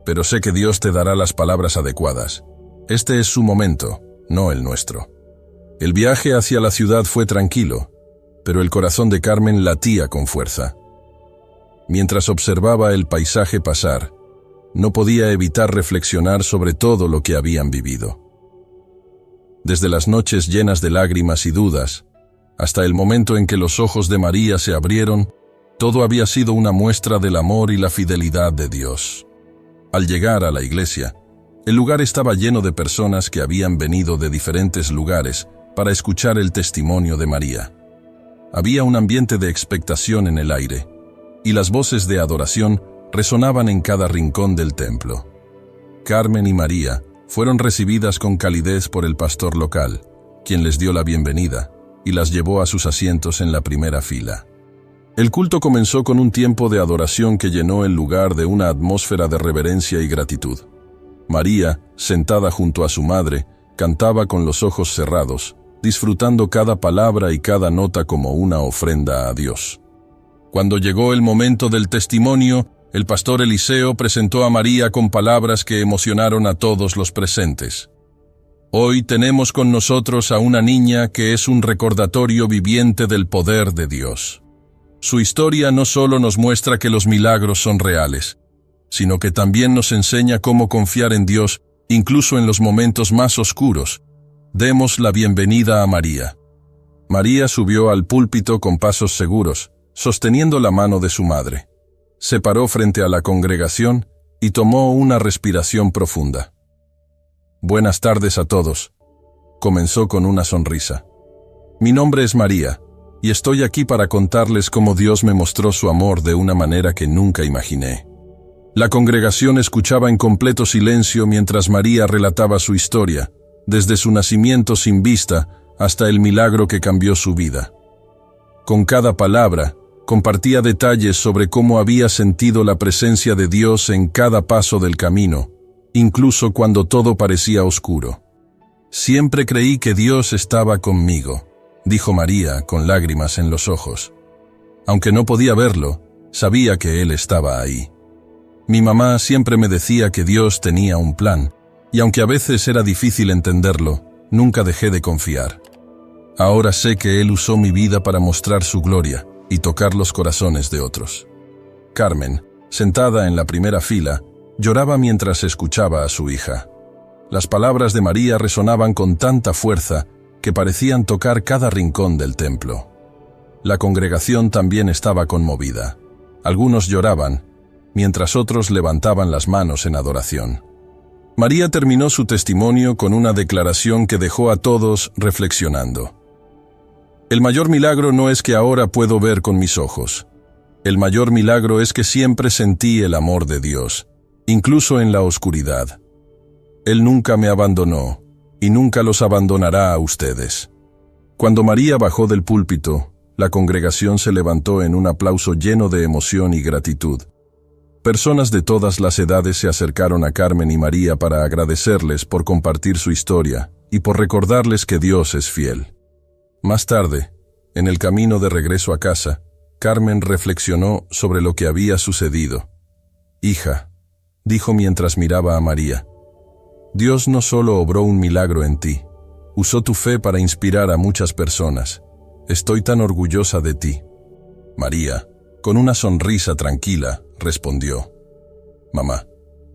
pero sé que Dios te dará las palabras adecuadas. Este es su momento, no el nuestro». El viaje hacia la ciudad fue tranquilo, pero el corazón de Carmen latía con fuerza. Mientras observaba el paisaje pasar, no podía evitar reflexionar sobre todo lo que habían vivido. Desde las noches llenas de lágrimas y dudas, hasta el momento en que los ojos de María se abrieron, todo había sido una muestra del amor y la fidelidad de Dios. Al llegar a la iglesia, el lugar estaba lleno de personas que habían venido de diferentes lugares para escuchar el testimonio de María. Había un ambiente de expectación en el aire, y las voces de adoración resonaban en cada rincón del templo. Carmen y María fueron recibidas con calidez por el pastor local, quien les dio la bienvenida y las llevó a sus asientos en la primera fila. El culto comenzó con un tiempo de adoración que llenó el lugar de una atmósfera de reverencia y gratitud. María, sentada junto a su madre, cantaba con los ojos cerrados, disfrutando cada palabra y cada nota como una ofrenda a Dios. Cuando llegó el momento del testimonio, el pastor Eliseo presentó a María con palabras que emocionaron a todos los presentes. «Hoy tenemos con nosotros a una niña que es un recordatorio viviente del poder de Dios. Su historia no solo nos muestra que los milagros son reales, sino que también nos enseña cómo confiar en Dios, incluso en los momentos más oscuros. Demos la bienvenida a María». María subió al púlpito con pasos seguros, sosteniendo la mano de su madre. Se paró frente a la congregación y tomó una respiración profunda. «Buenas tardes a todos», comenzó con una sonrisa. «Mi nombre es María, y estoy aquí para contarles cómo Dios me mostró su amor de una manera que nunca imaginé». La congregación escuchaba en completo silencio mientras María relataba su historia, desde su nacimiento sin vista hasta el milagro que cambió su vida. Con cada palabra, compartía detalles sobre cómo había sentido la presencia de Dios en cada paso del camino, incluso cuando todo parecía oscuro. «Siempre creí que Dios estaba conmigo», dijo María con lágrimas en los ojos. Aunque no podía verlo, sabía que Él estaba ahí. Mi mamá siempre me decía que Dios tenía un plan, y aunque a veces era difícil entenderlo, nunca dejé de confiar. Ahora sé que Él usó mi vida para mostrar su gloria y tocar los corazones de otros. Carmen, sentada en la primera fila, lloraba mientras escuchaba a su hija. Las palabras de María resonaban con tanta fuerza que parecían tocar cada rincón del templo. La congregación también estaba conmovida. Algunos lloraban, mientras otros levantaban las manos en adoración. María terminó su testimonio con una declaración que dejó a todos reflexionando. El mayor milagro no es que ahora puedo ver con mis ojos. El mayor milagro es que siempre sentí el amor de Dios, incluso en la oscuridad. Él nunca me abandonó, y nunca los abandonará a ustedes. Cuando María bajó del púlpito, la congregación se levantó en un aplauso lleno de emoción y gratitud. Personas de todas las edades se acercaron a Carmen y María para agradecerles por compartir su historia y por recordarles que Dios es fiel. Más tarde, en el camino de regreso a casa, Carmen reflexionó sobre lo que había sucedido. «Hija», dijo mientras miraba a María, «Dios no solo obró un milagro en ti, usó tu fe para inspirar a muchas personas. Estoy tan orgullosa de ti». María, con una sonrisa tranquila, respondió, «Mamá,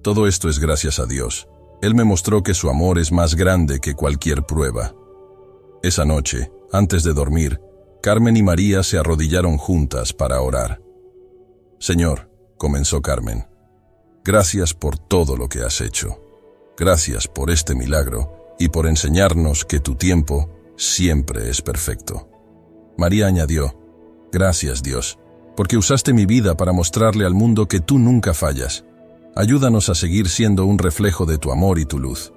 todo esto es gracias a Dios. Él me mostró que su amor es más grande que cualquier prueba». Esa noche, antes de dormir, Carmen y María se arrodillaron juntas para orar. «Señor», comenzó Carmen, «gracias por todo lo que has hecho. Gracias por este milagro y por enseñarnos que tu tiempo siempre es perfecto». María añadió, «Gracias, Dios, porque usaste mi vida para mostrarle al mundo que tú nunca fallas. Ayúdanos a seguir siendo un reflejo de tu amor y tu luz».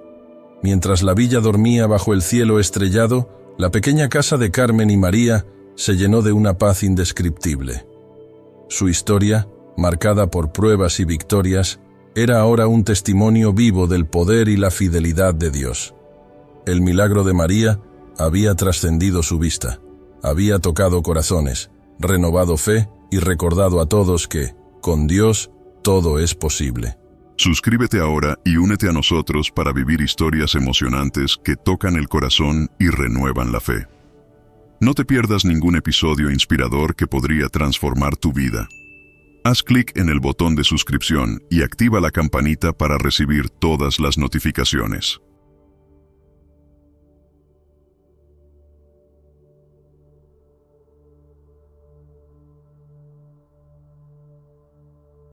Mientras la villa dormía bajo el cielo estrellado, la pequeña casa de Carmen y María se llenó de una paz indescriptible. Su historia, marcada por pruebas y victorias, era ahora un testimonio vivo del poder y la fidelidad de Dios. El milagro de María había trascendido su vista, había tocado corazones, renovado fe y recordado a todos que, con Dios, todo es posible. Suscríbete ahora y únete a nosotros para vivir historias emocionantes que tocan el corazón y renuevan la fe. No te pierdas ningún episodio inspirador que podría transformar tu vida. Haz clic en el botón de suscripción y activa la campanita para recibir todas las notificaciones.